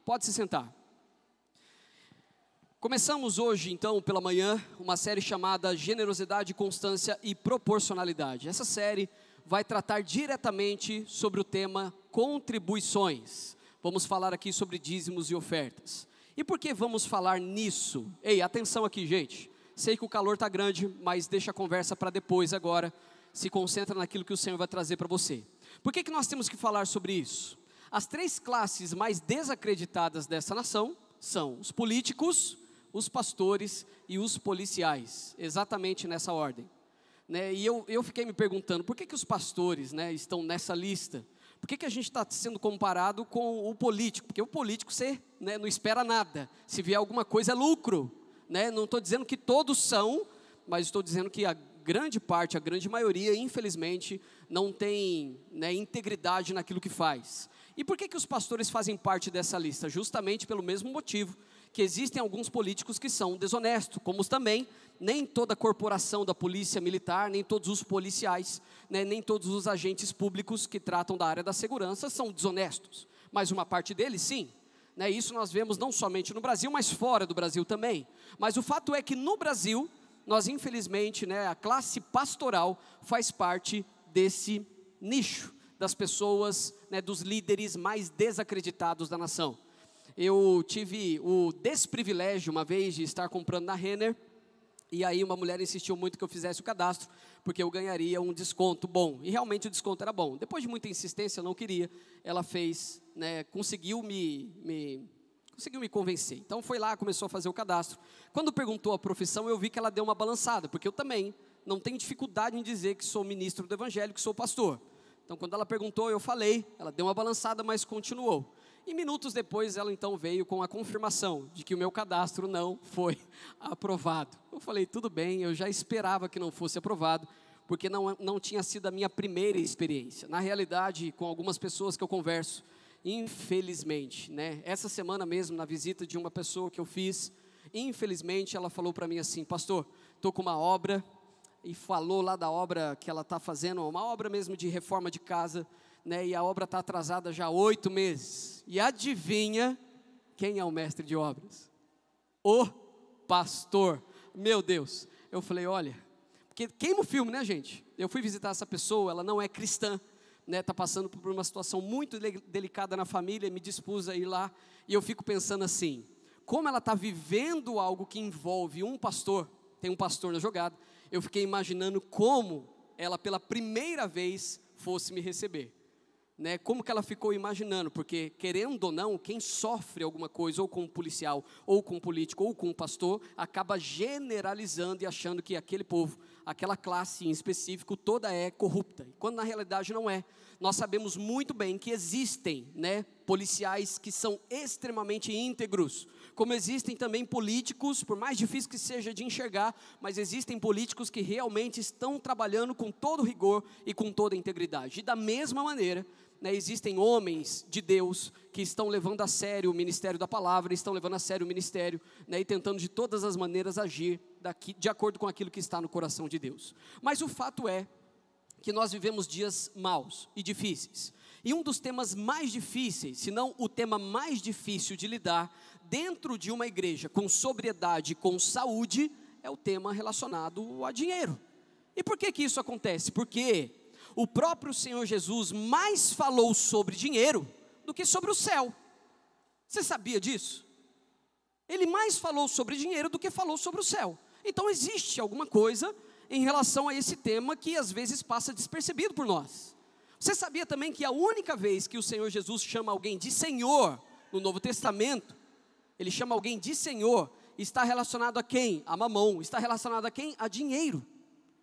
Pode se sentar. Começamos hoje, então, pela manhã, uma série chamada Generosidade, Constância e Proporcionalidade. Essa série vai tratar diretamente sobre o tema contribuições. Vamos falar aqui sobre dízimos e ofertas. E por que vamos falar nisso? Ei, atenção aqui, gente. Sei que o calor está grande, mas deixa a conversa para depois agora. Se concentra naquilo que o Senhor vai trazer para você. Por que nós temos que falar sobre isso? As três classes mais desacreditadas dessa nação são os políticos, os pastores e os policiais, exatamente nessa ordem. E eu fiquei me perguntando, por que os pastores estão nessa lista? Por que a gente está sendo comparado com o político? Porque o político você não espera nada, se vier alguma coisa é lucro. Não estou dizendo que todos são, mas estou dizendo que a grande parte, a grande maioria, infelizmente, não tem integridade naquilo que faz. E por que os pastores fazem parte dessa lista? Justamente pelo mesmo motivo, que existem alguns políticos que são desonestos, como também nem toda corporação da polícia militar, nem todos os policiais, nem todos os agentes públicos que tratam da área da segurança são desonestos, mas uma parte deles sim. Isso nós vemos não somente no Brasil, mas fora do Brasil também. Mas o fato é que no Brasil, nós infelizmente, a classe pastoral faz parte desse nicho, das pessoas, dos líderes mais desacreditados da nação. Eu tive o desprivilégio uma vez de estar comprando na Renner, e aí uma mulher insistiu muito que eu fizesse o cadastro, porque eu ganharia um desconto bom, e realmente o desconto era bom. Depois de muita insistência, eu não queria, ela fez, conseguiu me convencer. Então foi lá, começou a fazer o cadastro. Quando perguntou a profissão, eu vi que ela deu uma balançada, porque eu também não tenho dificuldade em dizer que sou ministro do evangelho, que sou pastor. Então quando ela perguntou, eu falei, ela deu uma balançada, mas continuou. E minutos depois ela então veio com a confirmação de que o meu cadastro não foi aprovado. Eu falei, tudo bem, eu já esperava que não fosse aprovado, porque não tinha sido a minha primeira experiência. Na realidade, com algumas pessoas que eu converso, infelizmente, essa semana mesmo, na visita de uma pessoa que eu fiz, infelizmente ela falou para mim assim, pastor, estou com uma obra, e falou lá da obra que ela está fazendo, uma obra mesmo de reforma de casa, e a obra está atrasada já há 8 meses. E adivinha quem é o mestre de obras? O pastor. Meu Deus. Eu falei, olha, porque queima o filme, gente? Eu fui visitar essa pessoa, ela não é cristã, está passando por uma situação muito delicada na família, me dispus a ir lá, e eu fico pensando assim, como ela está vivendo algo que envolve um pastor, tem um pastor na jogada, eu fiquei imaginando como ela pela primeira vez fosse me receber. Como que ela ficou imaginando, porque querendo ou não, quem sofre alguma coisa, ou com um policial, ou com um político, ou com um pastor, acaba generalizando e achando que aquele povo, aquela classe em específico, toda é corrupta, quando na realidade não é. Nós sabemos muito bem que existem policiais que são extremamente íntegros, como existem também políticos, por mais difícil que seja de enxergar, mas existem políticos que realmente estão trabalhando com todo rigor e com toda integridade. E da mesma maneira, existem homens de Deus que estão levando a sério o ministério da palavra, estão levando a sério o ministério, e tentando de todas as maneiras agir de acordo com aquilo que está no coração de Deus. Mas o fato é que nós vivemos dias maus e difíceis. E um dos temas mais difíceis, se não o tema mais difícil de lidar dentro de uma igreja com sobriedade, com saúde, é o tema relacionado a dinheiro. E por que isso acontece? Porque o próprio Senhor Jesus mais falou sobre dinheiro do que sobre o céu. Você sabia disso? Ele mais falou sobre dinheiro do que falou sobre o céu. Então existe alguma coisa em relação a esse tema que às vezes passa despercebido por nós. Você sabia também que a única vez que o Senhor Jesus chama alguém de Senhor no Novo Testamento, ele chama alguém de Senhor, está relacionado a quem? A mamão. Está relacionado a quem? A dinheiro.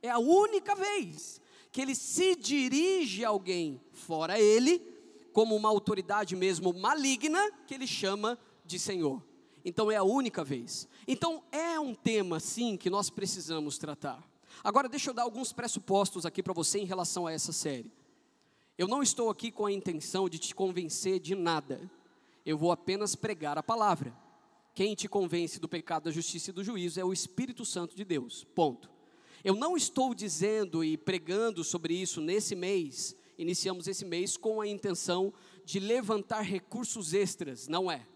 É a única vez que ele se dirige a alguém, fora ele, como uma autoridade mesmo maligna, que ele chama de Senhor. Então é a única vez. Então é um tema sim que nós precisamos tratar. Agora deixa eu dar alguns pressupostos aqui para você em relação a essa série. Eu não estou aqui com a intenção de te convencer de nada. Eu vou apenas pregar a palavra. Quem te convence do pecado, da justiça e do juízo é o Espírito Santo de Deus, ponto. Eu não estou dizendo e pregando sobre isso nesse mês, iniciamos esse mês com a intenção de levantar recursos extras, não é.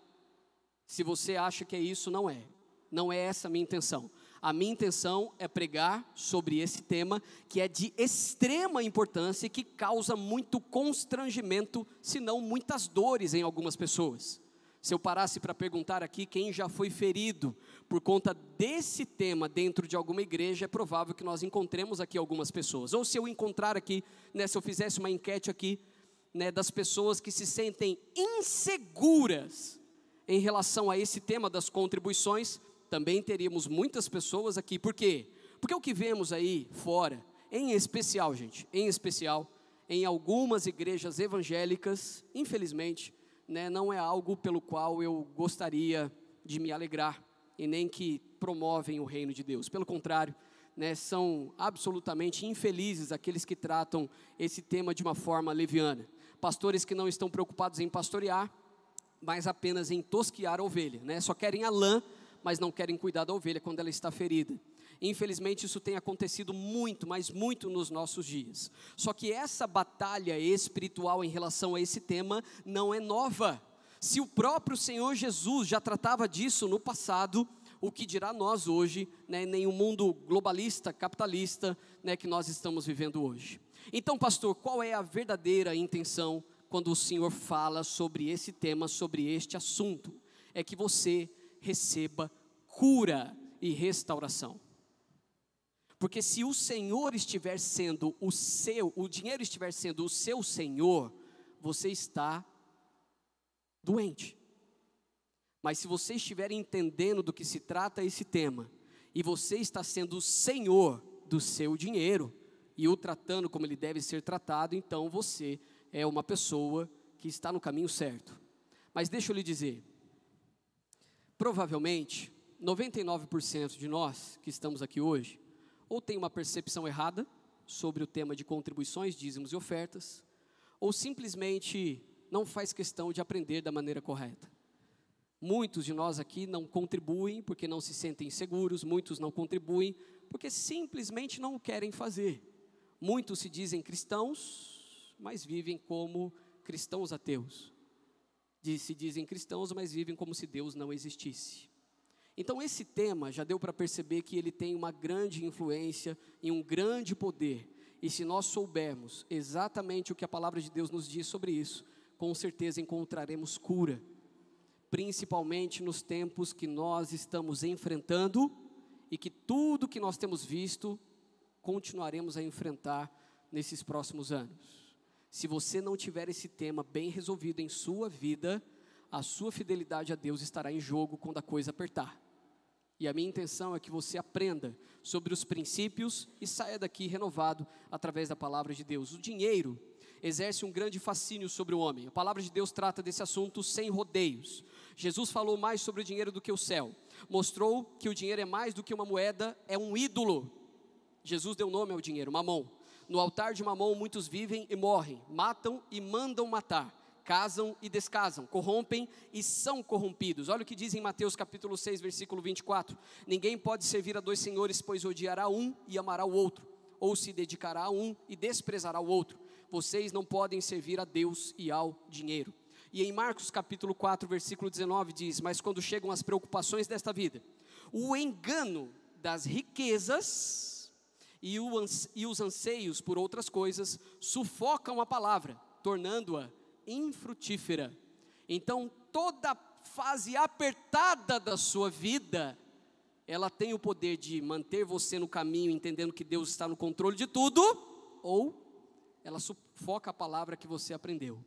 Se você acha que é isso, não é. Não é essa a minha intenção. A minha intenção é pregar sobre esse tema que é de extrema importância e que causa muito constrangimento, se não muitas dores em algumas pessoas. Se eu parasse para perguntar aqui quem já foi ferido por conta desse tema dentro de alguma igreja, é provável que nós encontremos aqui algumas pessoas. Ou se eu encontrar aqui, se eu fizesse uma enquete aqui, das pessoas que se sentem inseguras em relação a esse tema das contribuições, também teríamos muitas pessoas aqui. Por quê? Porque o que vemos aí fora, em especial, gente, em algumas igrejas evangélicas, infelizmente, não é algo pelo qual eu gostaria de me alegrar, e nem que promovem o reino de Deus. Pelo contrário, são absolutamente infelizes aqueles que tratam esse tema de uma forma leviana. Pastores que não estão preocupados em pastorear, mas apenas em tosquiar a ovelha, só querem a lã, mas não querem cuidar da ovelha quando ela está ferida. Infelizmente isso tem acontecido muito, mas muito nos nossos dias. Só que essa batalha espiritual em relação a esse tema não é nova. Se o próprio Senhor Jesus já tratava disso no passado, o que dirá nós hoje, em um mundo globalista, capitalista, que nós estamos vivendo hoje. Então, pastor, qual é a verdadeira intenção quando o Senhor fala sobre esse tema, sobre este assunto? É que você receba cura e restauração. Porque se o Senhor estiver sendo o dinheiro estiver sendo o seu Senhor, você está doente. Mas se você estiver entendendo do que se trata esse tema, e você está sendo o Senhor do seu dinheiro, e o tratando como ele deve ser tratado, então você é uma pessoa que está no caminho certo. Mas deixa eu lhe dizer, provavelmente 99% de nós que estamos aqui hoje, ou tem uma percepção errada sobre o tema de contribuições, dízimos e ofertas, ou simplesmente não faz questão de aprender da maneira correta. Muitos de nós aqui não contribuem porque não se sentem seguros, muitos não contribuem porque simplesmente não o querem fazer. Muitos se dizem cristãos, mas vivem como cristãos ateus. Se dizem cristãos, mas vivem como se Deus não existisse. Então esse tema já deu para perceber que ele tem uma grande influência e um grande poder. E se nós soubermos exatamente o que a palavra de Deus nos diz sobre isso, com certeza encontraremos cura. Principalmente nos tempos que nós estamos enfrentando e que tudo que nós temos visto, continuaremos a enfrentar nesses próximos anos. Se você não tiver esse tema bem resolvido em sua vida, a sua fidelidade a Deus estará em jogo quando a coisa apertar. E a minha intenção é que você aprenda sobre os princípios e saia daqui renovado através da palavra de Deus. O dinheiro exerce um grande fascínio sobre o homem. A palavra de Deus trata desse assunto sem rodeios. Jesus falou mais sobre o dinheiro do que o céu. Mostrou que o dinheiro é mais do que uma moeda, é um ídolo. Jesus deu nome ao dinheiro, Mamon. No altar de Mamon muitos vivem e morrem, matam e mandam matar. Casam e descasam, corrompem e são corrompidos. Olha o que diz em Mateus capítulo 6, versículo 24. Ninguém pode servir a dois senhores, pois odiará um e amará o outro, ou se dedicará a um e desprezará o outro. Vocês não podem servir a Deus e ao dinheiro. E em Marcos capítulo 4, versículo 19 diz, mas quando chegam as preocupações desta vida, o engano das riquezas e os anseios por outras coisas sufocam a palavra, tornando-a infrutífera. Então toda fase apertada da sua vida, ela tem o poder de manter você no caminho, entendendo que Deus está no controle de tudo, ou ela sufoca a palavra que você aprendeu.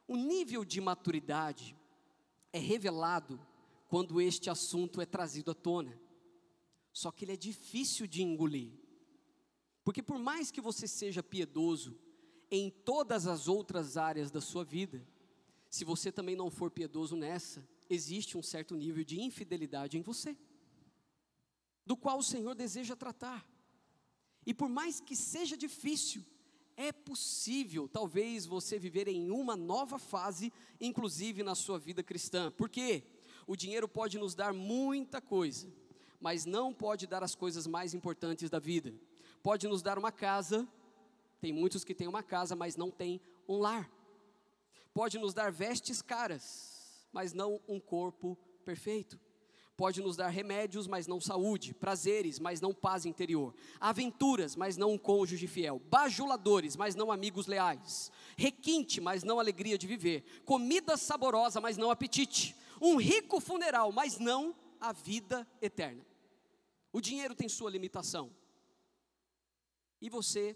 O nível de maturidade é revelado quando este assunto é trazido à tona, só que ele é difícil de engolir, porque por mais que você seja piedoso em todas as outras áreas da sua vida, se você também não for piedoso nessa, existe um certo nível de infidelidade em você, do qual o Senhor deseja tratar. E por mais que seja difícil, é possível talvez você viver em uma nova fase, inclusive na sua vida cristã. Porque o dinheiro pode nos dar muita coisa, mas não pode dar as coisas mais importantes da vida. Pode nos dar uma casa. Tem muitos que têm uma casa, mas não têm um lar. Pode nos dar vestes caras, mas não um corpo perfeito. Pode nos dar remédios, mas não saúde, prazeres, mas não paz interior, aventuras, mas não um cônjuge fiel, bajuladores, mas não amigos leais, requinte, mas não alegria de viver, comida saborosa, mas não apetite, um rico funeral, mas não a vida eterna. O dinheiro tem sua limitação. E você,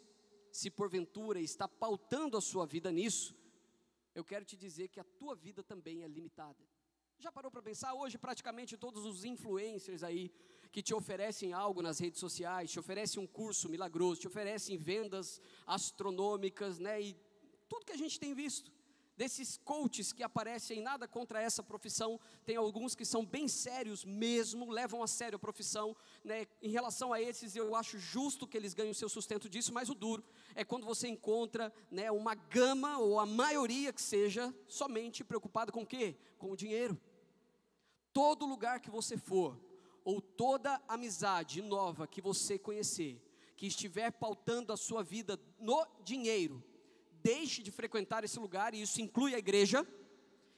se porventura está pautando a sua vida nisso, eu quero te dizer que a tua vida também é limitada. Já parou para pensar? Hoje praticamente todos os influencers aí que te oferecem algo nas redes sociais, te oferecem um curso milagroso, te oferecem vendas astronômicas, né? E tudo que a gente tem visto, desses coaches que aparecem, nada contra essa profissão, tem alguns que são bem sérios mesmo, levam a sério a profissão, né? Em relação a esses, eu acho justo que eles ganhem o seu sustento disso, mas o duro é quando você encontra, né, uma gama, ou a maioria que seja, somente preocupada com o quê? Com o dinheiro. Todo lugar que você for, ou toda amizade nova que você conhecer, que estiver pautando a sua vida no dinheiro, deixe de frequentar esse lugar, e isso inclui a igreja,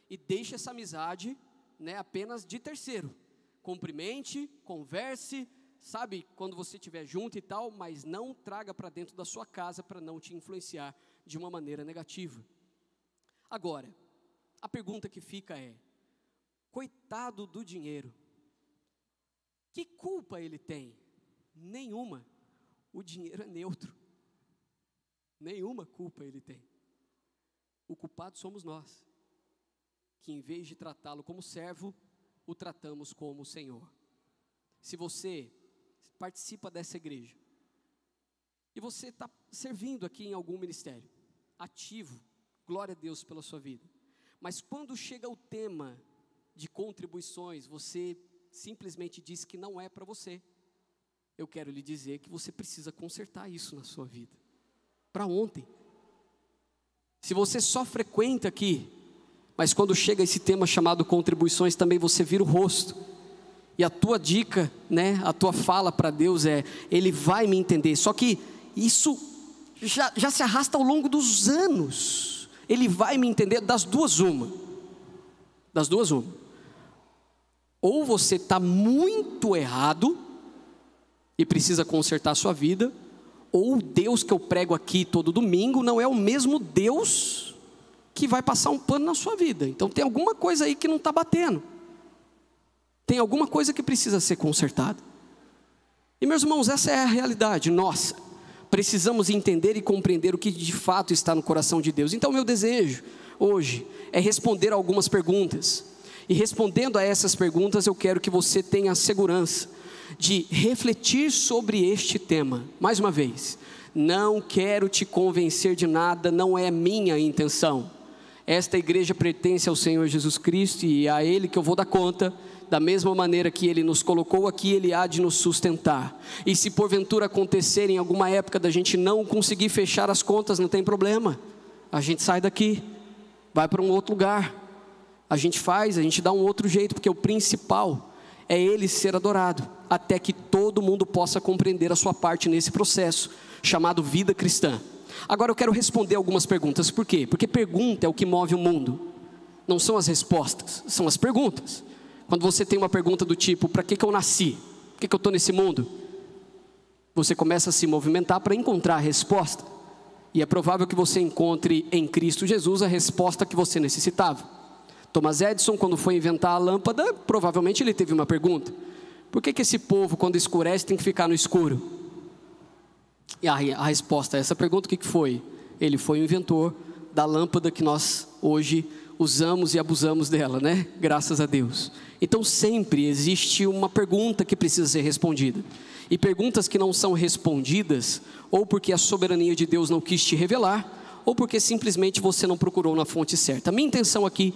e deixe essa amizade, né, apenas de terceiro. Cumprimente, converse, sabe, quando você estiver junto e tal, mas não traga para dentro da sua casa para não te influenciar de uma maneira negativa. Agora, a pergunta que fica é: coitado do dinheiro, que culpa ele tem? Nenhuma. O dinheiro é neutro. Nenhuma culpa ele tem. O culpado somos nós, que em vez de tratá-lo como servo, o tratamos como Senhor. Se você participa dessa igreja, e você está servindo aqui em algum ministério, ativo, glória a Deus pela sua vida, mas quando chega o tema de contribuições, você simplesmente diz que não é para você, eu quero lhe dizer que você precisa consertar isso na sua vida, para ontem. Se você só frequenta aqui, mas quando chega esse tema chamado contribuições, também você vira o rosto, e a tua dica, né, a tua fala para Deus é: Ele vai me entender. Só que isso já se arrasta ao longo dos anos. Ele vai me entender das duas uma. Ou você está muito errado e precisa consertar a sua vida, ou o Deus que eu prego aqui todo domingo não é o mesmo Deus que vai passar um pano na sua vida. Então tem alguma coisa aí que não está batendo. Tem alguma coisa que precisa ser consertada. E meus irmãos, essa é a realidade nossa. Precisamos entender e compreender o que de fato está no coração de Deus. Então meu desejo hoje é responder algumas perguntas. E respondendo a essas perguntas, eu quero que você tenha a segurança de refletir sobre este tema. Mais uma vez, não quero te convencer de nada, não é minha intenção. Esta igreja pertence ao Senhor Jesus Cristo, e é a Ele que eu vou dar conta. Da mesma maneira que Ele nos colocou aqui, Ele há de nos sustentar. E se porventura acontecer em alguma época da gente não conseguir fechar as contas, não tem problema. A gente sai daqui, vai para um outro lugar. A gente dá um outro jeito, porque o principal é Ele ser adorado, até que todo mundo possa compreender a sua parte nesse processo, chamado vida cristã. Agora eu quero responder algumas perguntas. Por quê? Porque pergunta é o que move o mundo. Não são as respostas, são as perguntas. Quando você tem uma pergunta do tipo: para que eu nasci? Por que eu estou nesse mundo? Você começa a se movimentar para encontrar a resposta. E é provável que você encontre em Cristo Jesus a resposta que você necessitava. Thomas Edison, quando foi inventar a lâmpada, provavelmente ele teve uma pergunta: por que esse povo, quando escurece, tem que ficar no escuro? E a resposta a essa pergunta, o que foi? Ele foi o inventor da lâmpada que nós hoje usamos e abusamos dela, né? Graças a Deus. Então sempre existe uma pergunta que precisa ser respondida. E perguntas que não são respondidas, ou porque a soberania de Deus não quis te revelar, ou porque simplesmente você não procurou na fonte certa. A minha intenção aqui,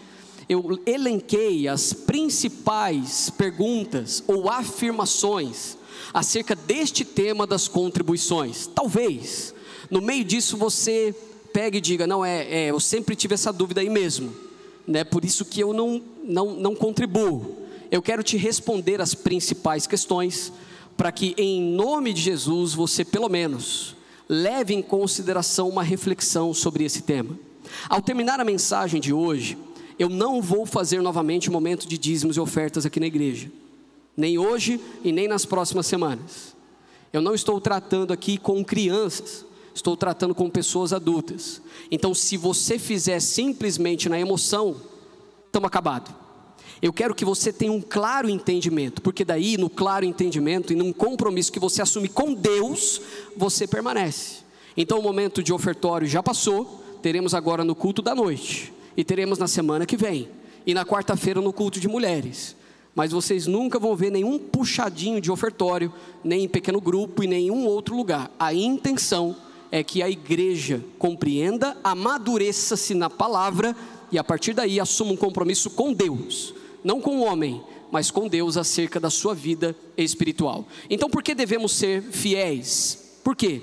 eu elenquei as principais perguntas ou afirmações acerca deste tema das contribuições. Talvez, no meio disso você pegue e diga: não, eu sempre tive essa dúvida aí mesmo, né? Por isso que eu não contribuo. Eu quero te responder as principais questões, para que em nome de Jesus você pelo menos leve em consideração uma reflexão sobre esse tema. Ao terminar a mensagem de hoje, eu não vou fazer novamente um momento de dízimos e ofertas aqui na igreja. Nem hoje e nem nas próximas semanas. Eu não estou tratando aqui com crianças, estou tratando com pessoas adultas. Então, se você fizer simplesmente na emoção, estamos acabados. Eu quero que você tenha um claro entendimento, porque daí no claro entendimento e num compromisso que você assume com Deus, você permanece. Então o momento de ofertório já passou, teremos agora no culto da noite, e teremos na semana que vem, e na quarta-feira no culto de mulheres. Mas vocês nunca vão ver nenhum puxadinho de ofertório, nem em pequeno grupo e nenhum outro lugar. A intenção é que a igreja compreenda, amadureça-se na palavra, e a partir daí assuma um compromisso com Deus. Não com o homem, mas com Deus acerca da sua vida espiritual. Então por que devemos ser fiéis? Por quê?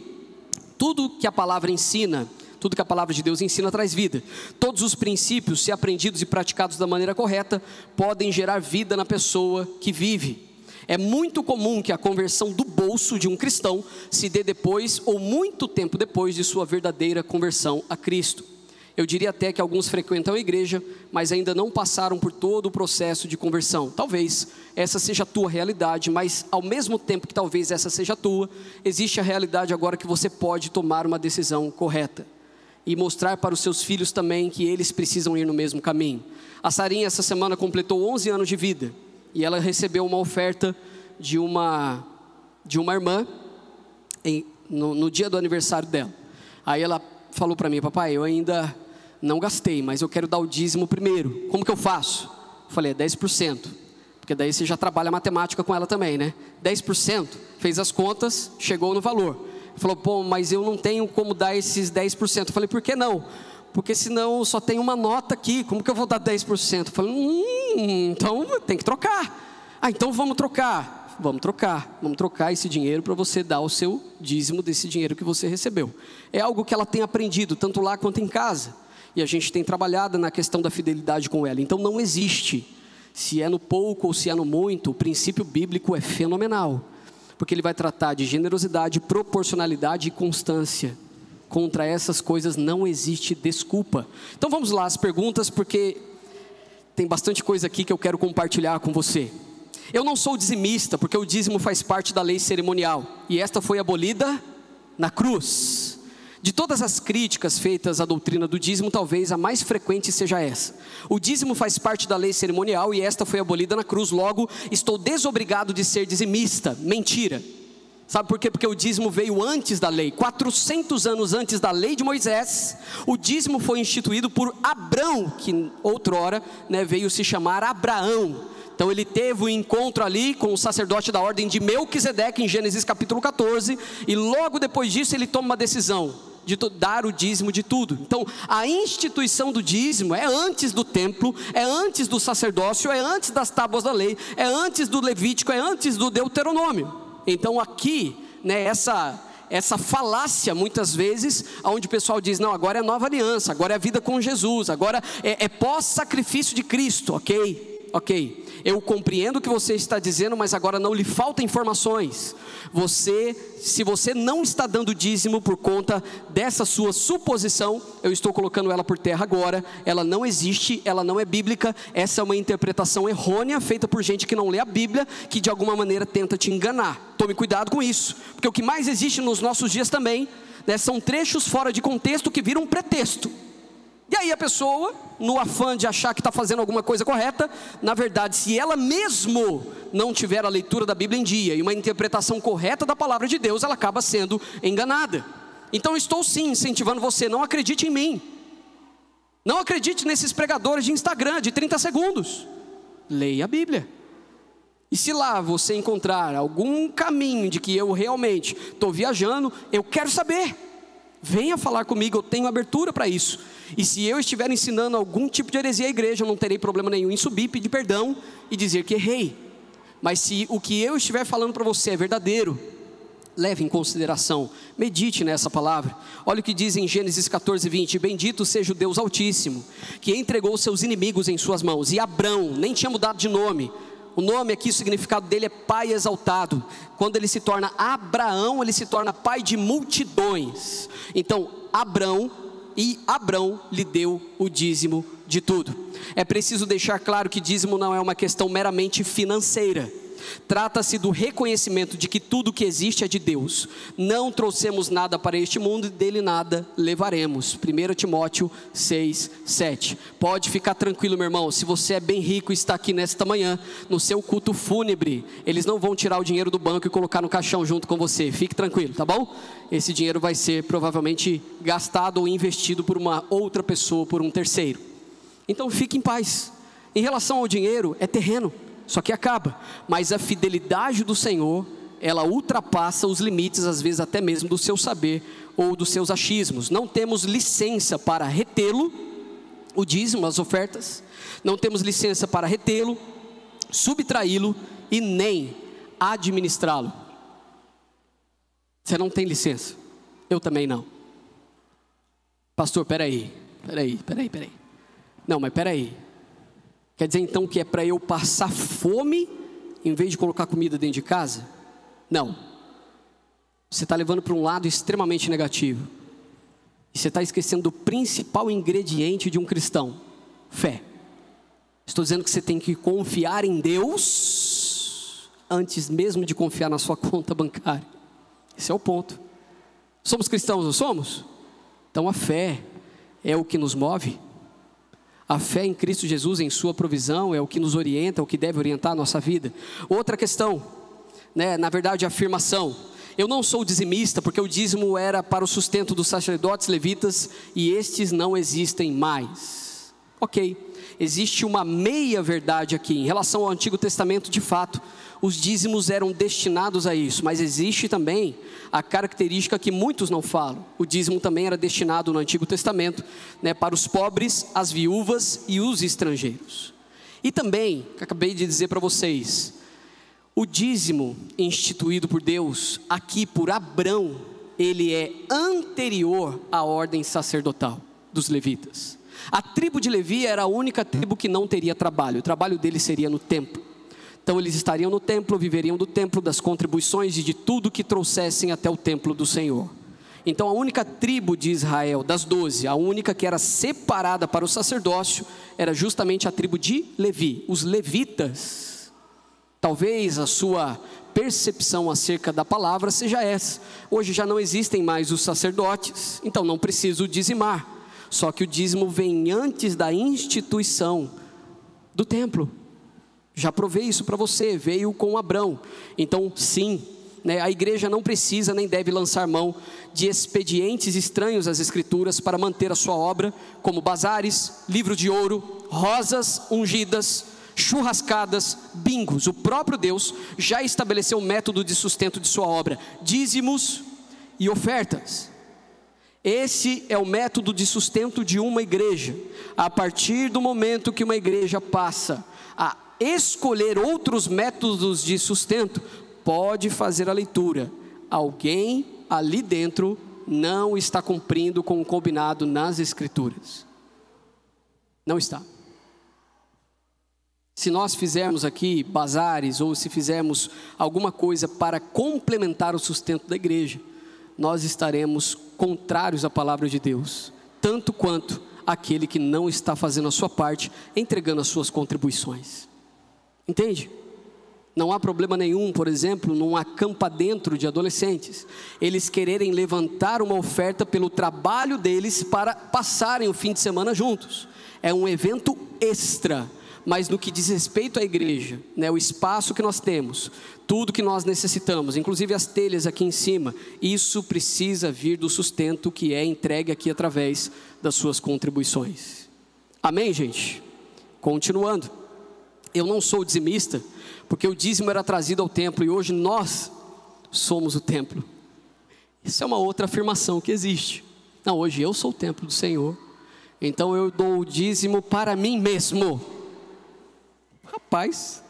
Tudo que a palavra ensina, tudo que a palavra de Deus ensina traz vida. Todos os princípios, se aprendidos e praticados da maneira correta, podem gerar vida na pessoa que vive. É muito comum que a conversão do bolso de um cristão se dê depois ou muito tempo depois de sua verdadeira conversão a Cristo. Eu diria até que alguns frequentam a igreja, mas ainda não passaram por todo o processo de conversão. Talvez essa seja a tua realidade, mas ao mesmo tempo que talvez essa seja a tua, existe a realidade agora que você pode tomar uma decisão correta. E mostrar para os seus filhos também que eles precisam ir no mesmo caminho. A Sarinha essa semana completou 11 anos de vida. E ela recebeu uma oferta de uma irmã no dia do aniversário dela. Aí ela falou para mim: papai, eu ainda não gastei, mas eu quero dar o dízimo primeiro. Como que eu faço? Eu falei: é 10%. Porque daí você já trabalha matemática com ela também, né? 10%, fez as contas, chegou no valor. Falou: pô, mas eu não tenho como dar esses 10%. Eu falei: por que não? Porque senão só tem uma nota aqui, como que eu vou dar 10%? Eu falei: então tem que trocar. Ah, então vamos trocar. Vamos trocar esse dinheiro para você dar o seu dízimo desse dinheiro que você recebeu. É algo que ela tem aprendido, tanto lá quanto em casa. E a gente tem trabalhado na questão da fidelidade com ela. Então não existe, se é no pouco ou se é no muito, o princípio bíblico é fenomenal. Porque ele vai tratar de generosidade, proporcionalidade e constância. Contra essas coisas não existe desculpa. Então vamos lá, as perguntas, porque tem bastante coisa aqui que eu quero compartilhar com você. Eu não sou dizimista, porque o dízimo faz parte da lei cerimonial, e esta foi abolida na cruz. De todas as críticas feitas à doutrina do dízimo, talvez a mais frequente seja essa: o dízimo faz parte da lei cerimonial e esta foi abolida na cruz, logo estou desobrigado de ser dizimista. Mentira. Sabe por quê? Porque o dízimo veio antes da lei. 400 anos antes da lei de Moisés, o dízimo foi instituído por Abrão, que outrora, veio se chamar Abraão. Então ele teve um encontro ali com o sacerdote da ordem de Melquisedeque em Gênesis capítulo 14, e logo depois disso ele toma uma decisão de dar o dízimo de tudo. Então a instituição do dízimo é antes do templo, é antes do sacerdócio, é antes das tábuas da lei, é antes do Levítico, é antes do Deuteronômio. Então aqui, essa falácia muitas vezes, onde o pessoal diz: não, agora é nova aliança, agora é a vida com Jesus, agora é pós-sacrifício de Cristo. Ok, eu compreendo o que você está dizendo, mas agora não lhe faltam informações. Se você não está dando dízimo por conta dessa sua suposição, eu estou colocando ela por terra agora. Ela não existe, ela não é bíblica. Essa é uma interpretação errônea, feita por gente que não lê a Bíblia, que de alguma maneira tenta te enganar. Tome cuidado com isso, porque o que mais existe nos nossos dias também, são trechos fora de contexto que viram um pretexto. E aí a pessoa, no afã de achar que está fazendo alguma coisa correta, na verdade, se ela mesmo não tiver a leitura da Bíblia em dia e uma interpretação correta da palavra de Deus, ela acaba sendo enganada. Então estou sim incentivando você: não acredite em mim, não acredite nesses pregadores de Instagram de 30 segundos, leia a Bíblia. E se lá você encontrar algum caminho de que eu realmente estou viajando, eu quero saber, venha falar comigo, eu tenho abertura para isso. E se eu estiver ensinando algum tipo de heresia à igreja, eu não terei problema nenhum em subir, pedir perdão e dizer que errei. Mas se o que eu estiver falando para você é verdadeiro, leve em consideração, medite nessa palavra. Olha o que diz em Gênesis 14, 20: bendito seja o Deus Altíssimo, que entregou seus inimigos em suas mãos. E Abrão, nem tinha mudado de nome. O nome aqui, o significado dele é pai exaltado. Quando ele se torna Abraão, ele se torna pai de multidões. Então Abrão lhe deu o dízimo de tudo. É preciso deixar claro que dízimo não é uma questão meramente financeira. Trata-se do reconhecimento de que tudo que existe é de Deus. Não trouxemos nada para este mundo e dele nada levaremos. 1 Timóteo 6, 7. Pode ficar tranquilo, meu irmão, se você é bem rico e está aqui nesta manhã, no seu culto fúnebre, eles não vão tirar o dinheiro do banco e colocar no caixão junto com você. Fique tranquilo, tá bom? Esse dinheiro vai ser provavelmente gastado ou investido por uma outra pessoa, por um terceiro. Então fique em paz. Em relação ao dinheiro, é terreno, só que acaba. Mas a fidelidade do Senhor, ela ultrapassa os limites, às vezes até mesmo do seu saber ou dos seus achismos. Não temos licença para retê-lo, o dízimo, as ofertas. Não temos licença para retê-lo, subtraí-lo e nem administrá-lo. Você não tem licença, eu também não. Pastor, peraí. Não, mas peraí. Quer dizer então que é para eu passar fome em vez de colocar comida dentro de casa? Não. Você está levando para um lado extremamente negativo. E você está esquecendo do principal ingrediente de um cristão: fé. Estou dizendo que você tem que confiar em Deus antes mesmo de confiar na sua conta bancária. Esse é o ponto. Somos cristãos, não somos? Então a fé é o que nos move. A fé em Cristo Jesus, em sua provisão, é o que nos orienta, é o que deve orientar a nossa vida. Outra questão, na verdade a afirmação: eu não sou dizimista, porque o dízimo era para o sustento dos sacerdotes levitas, e estes não existem mais. Ok, existe uma meia verdade aqui, em relação ao Antigo Testamento. De fato, os dízimos eram destinados a isso, mas existe também a característica que muitos não falam: o dízimo também era destinado no Antigo Testamento, para os pobres, as viúvas e os estrangeiros. E também, acabei de dizer para vocês, o dízimo instituído por Deus, aqui por Abrão, ele é anterior à ordem sacerdotal dos levitas. A tribo de Levi era a única tribo que não teria trabalho, o trabalho deles seria no templo. Então eles estariam no templo, viveriam do templo, das contribuições e de tudo que trouxessem até o templo do Senhor. Então a única tribo de Israel, das 12, a única que era separada para o sacerdócio, era justamente a tribo de Levi, os levitas. Talvez a sua percepção acerca da palavra seja essa: hoje já não existem mais os sacerdotes, então não preciso dizimar. Só que o dízimo vem antes da instituição do templo. Já provei isso para você, veio com Abrão. Então sim, a igreja não precisa nem deve lançar mão de expedientes estranhos às escrituras para manter a sua obra, como bazares, livro de ouro, rosas ungidas, churrascadas, bingos. O próprio Deus já estabeleceu um método de sustento de sua obra: dízimos e ofertas. Esse é o método de sustento de uma igreja. A partir do momento que uma igreja passa a escolher outros métodos de sustento, pode fazer a leitura: alguém ali dentro não está cumprindo com o combinado nas escrituras. Não está. Se nós fizermos aqui bazares, ou se fizermos alguma coisa para complementar o sustento da igreja, nós estaremos contrários à palavra de Deus, tanto quanto aquele que não está fazendo a sua parte, entregando as suas contribuições. Entende? Não há problema nenhum, por exemplo, num acampa dentro de adolescentes, eles quererem levantar uma oferta pelo trabalho deles para passarem o fim de semana juntos. É um evento extra. Mas no que diz respeito à igreja, o espaço que nós temos, tudo que nós necessitamos, inclusive as telhas aqui em cima, isso precisa vir do sustento que é entregue aqui através das suas contribuições. Amém, gente? Continuando, eu não sou dizimista, porque o dízimo era trazido ao templo e hoje nós somos o templo. Isso é uma outra afirmação que existe. Não, hoje eu sou o templo do Senhor, então eu dou o dízimo para mim mesmo. Rapaz,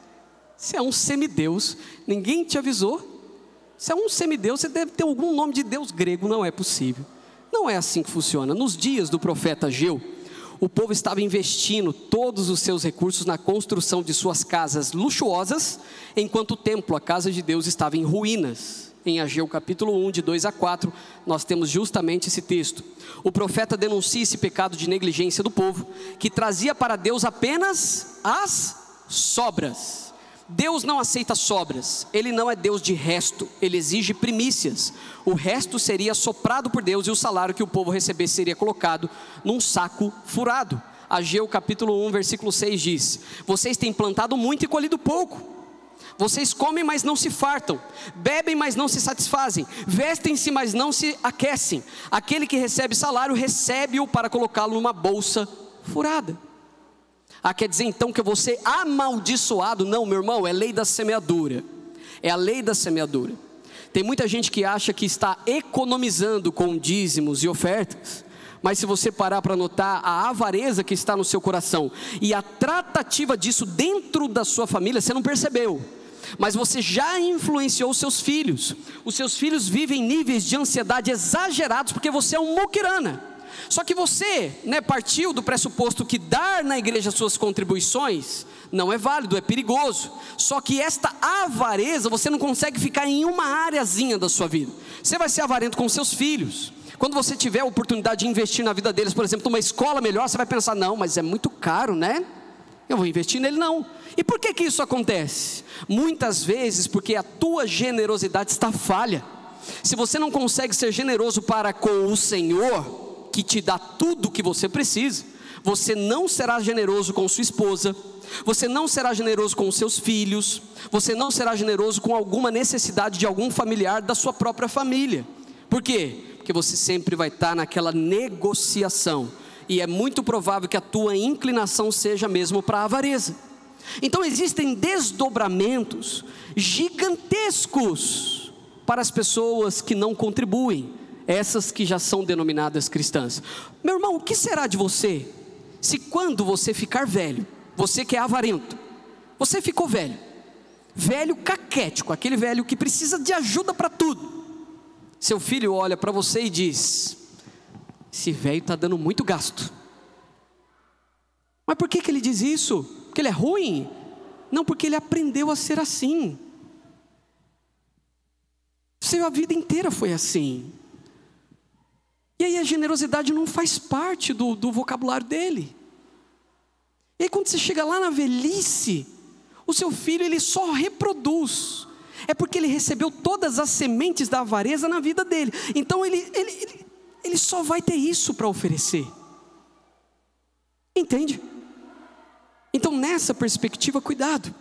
você é um semideus, ninguém te avisou. Você é um semideus, você deve ter algum nome de Deus grego, não é possível. Não é assim que funciona. Nos dias do profeta Ageu, o povo estava investindo todos os seus recursos na construção de suas casas luxuosas, enquanto o templo, a casa de Deus, estava em ruínas. Em Ageu capítulo 1, de 2 a 4, nós temos justamente esse texto. O profeta denuncia esse pecado de negligência do povo, que trazia para Deus apenas as sobras. Deus não aceita sobras, Ele não é Deus de resto, Ele exige primícias. O resto seria soprado por Deus e o salário que o povo recebesse seria colocado num saco furado. Ageu capítulo 1, versículo 6 diz: vocês têm plantado muito e colhido pouco. Vocês comem, mas não se fartam, bebem, mas não se satisfazem, vestem-se, mas não se aquecem. Aquele que recebe salário, recebe-o para colocá-lo numa bolsa furada. Quer dizer então que eu vou ser amaldiçoado? Não, meu irmão, é lei da semeadura. É a lei da semeadura. Tem muita gente que acha que está economizando com dízimos e ofertas, mas se você parar para notar a avareza que está no seu coração e a tratativa disso dentro da sua família, você não percebeu, mas você já influenciou seus filhos. Os seus filhos vivem níveis de ansiedade exagerados porque você é um muquirana. Só que você, partiu do pressuposto que dar na igreja suas contribuições não é válido, é perigoso. Só que esta avareza, você não consegue ficar em uma areazinha da sua vida. Você vai ser avarento com seus filhos. Quando você tiver a oportunidade de investir na vida deles, por exemplo, numa escola melhor, você vai pensar: não, mas é muito caro, né? Eu vou investir nele não. E por que isso acontece? Muitas vezes porque a tua generosidade está falha. Se você não consegue ser generoso para com o Senhor, que te dá tudo o que você precisa, você não será generoso com sua esposa, você não será generoso com os seus filhos, você não será generoso com alguma necessidade de algum familiar da sua própria família. Por quê? Porque você sempre vai estar naquela negociação, e é muito provável que a tua inclinação seja mesmo para a avareza. Então existem desdobramentos gigantescos para as pessoas que não contribuem, essas que já são denominadas cristãs. Meu irmão, o que será de você, se quando você ficar velho, você que é avarento, você ficou velho, velho caquético, aquele velho que precisa de ajuda para tudo, seu filho olha para você e diz: esse velho está dando muito gasto. Mas por que ele diz isso? Porque ele é ruim? Não, porque ele aprendeu a ser assim. Sua vida inteira foi assim. E aí a generosidade não faz parte do vocabulário dele. E aí quando você chega lá na velhice, o seu filho ele só reproduz. É porque ele recebeu todas as sementes da avareza na vida dele. Então ele só vai ter isso para oferecer. Entende? Então nessa perspectiva, cuidado.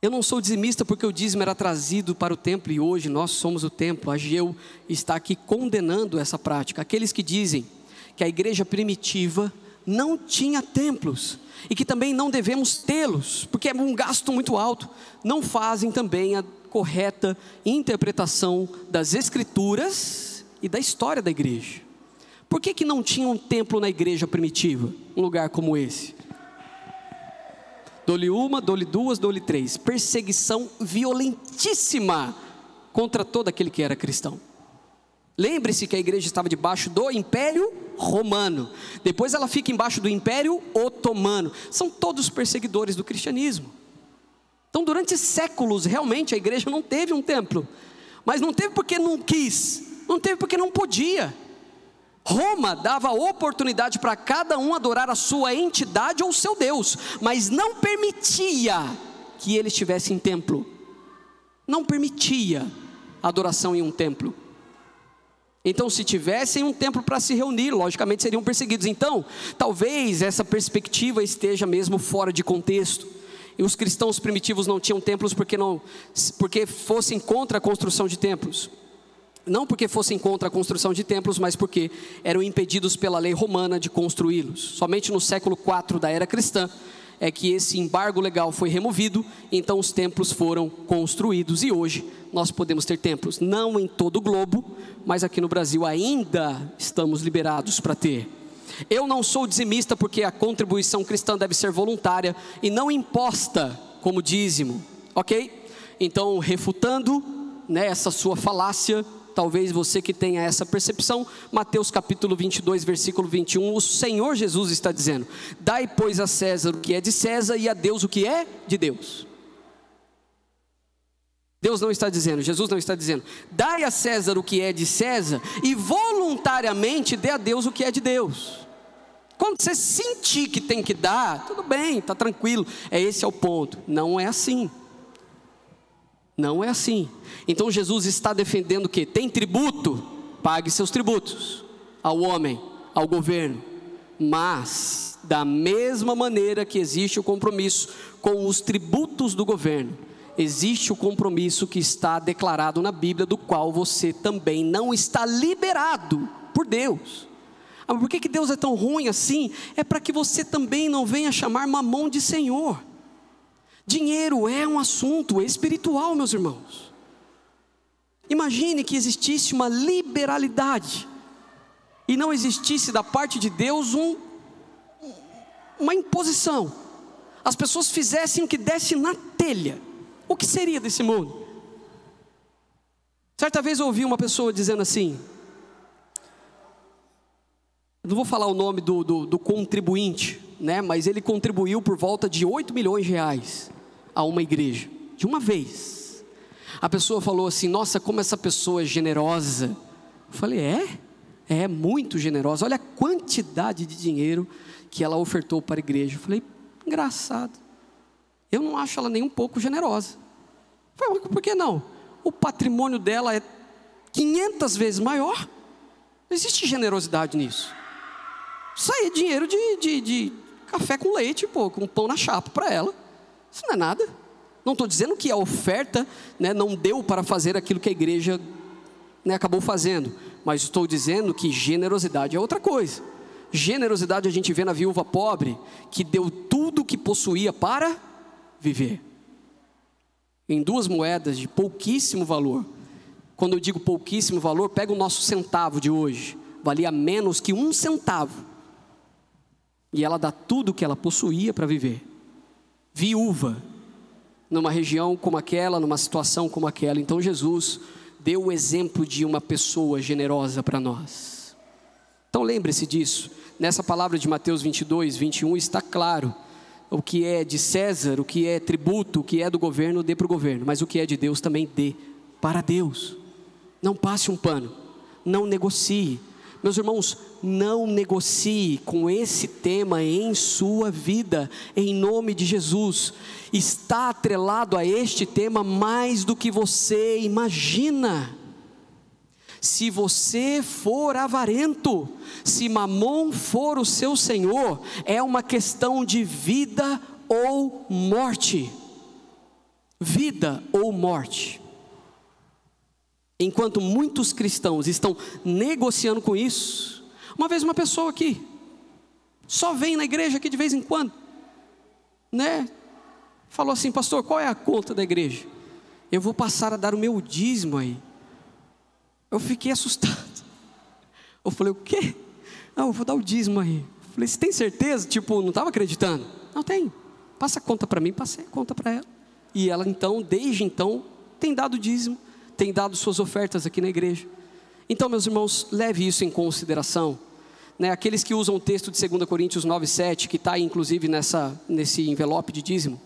Eu não sou dizimista porque o dízimo era trazido para o templo e hoje nós somos o templo. Ageu está aqui condenando essa prática. Aqueles que dizem que a igreja primitiva não tinha templos e que também não devemos tê-los, porque é um gasto muito alto, não fazem também a correta interpretação das escrituras e da história da igreja. Por que não tinha um templo na igreja primitiva, um lugar como esse? Dou-lhe uma, dou-lhe duas, dou-lhe três. Perseguição violentíssima contra todo aquele que era cristão. Lembre-se que a igreja estava debaixo do Império Romano. Depois ela fica embaixo do Império Otomano. São todos perseguidores do cristianismo. Então durante séculos realmente a igreja não teve um templo. Mas não teve porque não quis. Não teve porque não podia. Roma dava oportunidade para cada um adorar a sua entidade ou o seu Deus, mas não permitia que eles tivessem templo. Não permitia a adoração em um templo. Então se tivessem um templo para se reunir, logicamente seriam perseguidos. Então talvez essa perspectiva esteja mesmo fora de contexto. E os cristãos primitivos não tinham templos porque fossem contra a construção de templos. Não porque fossem contra a construção de templos, mas porque eram impedidos pela lei romana de construí-los. Somente no século IV da era cristã é que esse embargo legal foi removido, então os templos foram construídos. E hoje nós podemos ter templos, não em todo o globo, mas aqui no Brasil ainda estamos liberados para ter. Eu não sou dizimista porque a contribuição cristã deve ser voluntária e não imposta como dízimo, ok? Então, refutando essa sua falácia, talvez você que tenha essa percepção, Mateus capítulo 22, versículo 21, o Senhor Jesus está dizendo: dai pois a César o que é de César e a Deus o que é de Deus. Deus não está dizendo, Jesus não está dizendo, dai a César o que é de César e voluntariamente dê a Deus o que é de Deus. Quando você sentir que tem que dar, tudo bem, está tranquilo, esse é o ponto. Não é assim. Não é assim. Então Jesus está defendendo o quê? Tem tributo? Pague seus tributos ao homem, ao governo. Mas, da mesma maneira que existe o compromisso com os tributos do governo, existe o compromisso que está declarado na Bíblia, do qual você também não está liberado por Deus. Mas por que Deus é tão ruim assim? É para que você também não venha chamar Mamon de Senhor. Dinheiro é um assunto espiritual, meus irmãos. Imagine que existisse uma liberalidade e não existisse da parte de Deus uma imposição. As pessoas fizessem o que desse na telha. O que seria desse mundo? Certa vez eu ouvi uma pessoa dizendo assim, eu não vou falar o nome do contribuinte, né? Mas ele contribuiu por volta de 8 milhões de reais a uma igreja, de uma vez. A pessoa falou assim, nossa, como essa pessoa é generosa. Eu falei, é muito generosa, olha a quantidade de dinheiro que ela ofertou para a igreja. Eu falei, engraçado, eu não acho ela nem um pouco generosa. Eu falei, por que não? O patrimônio dela é 500 vezes maior, não existe generosidade nisso. Isso aí é dinheiro de café com leite, pô, com pão na chapa para ela. Isso não é nada. Não estou dizendo que a oferta, né, não deu para fazer aquilo que a igreja, né, acabou fazendo, mas estou dizendo que generosidade é outra coisa. Generosidade a gente vê na viúva pobre, que deu tudo o que possuía para viver, em 2 moedas de pouquíssimo valor. Quando eu digo pouquíssimo valor, pega o nosso centavo de hoje, valia menos que 1 centavo, e ela dá tudo o que ela possuía para viver. Viúva, numa região como aquela, numa situação como aquela. Então Jesus deu o exemplo de uma pessoa generosa para nós. Então lembre-se disso. Nessa palavra de Mateus 22, 21 está claro. O que é de César, o que é tributo, o que é do governo, dê para o governo. Mas o que é de Deus também dê para Deus. Não passe um pano, não negocie. Meus irmãos, não negocie com esse tema em sua vida, em nome de Jesus. Está atrelado a este tema mais do que você imagina. Se você for avarento, se Mamon for o seu senhor, é uma questão de vida ou morte. Vida ou morte. Enquanto muitos cristãos estão negociando com isso. Uma vez uma pessoa aqui, só vem na igreja aqui de vez em quando, né? Falou assim, pastor, qual é a conta da igreja? Eu vou passar a dar o meu dízimo aí. Eu fiquei assustado. Eu falei, o quê? Não, eu vou dar o dízimo aí. Eu falei, você tem certeza? Tipo, não estava acreditando? Não, tem. Passa a conta para mim, passei a conta para ela. E ela então, desde então, tem dado dízimo, tem dado suas ofertas aqui na igreja. Então, meus irmãos, leve isso em consideração, né? Aqueles que usam o texto de 2 Coríntios 9:7, que está aí inclusive nesse envelope de dízimo.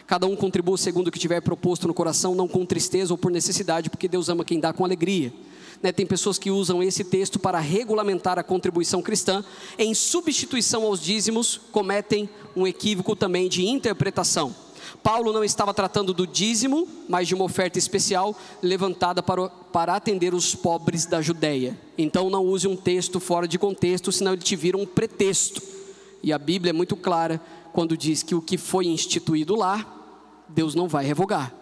Cada um contribua segundo o que tiver proposto no coração, não com tristeza ou por necessidade, porque Deus ama quem dá com alegria. Né? Tem pessoas que usam esse texto para regulamentar a contribuição cristã, em substituição aos dízimos, cometem um equívoco também de interpretação. Paulo não estava tratando do dízimo, mas de uma oferta especial levantada para atender os pobres da Judéia. Então não use um texto fora de contexto, senão ele te vira um pretexto. E a Bíblia é muito clara quando diz que o que foi instituído lá, Deus não vai revogar.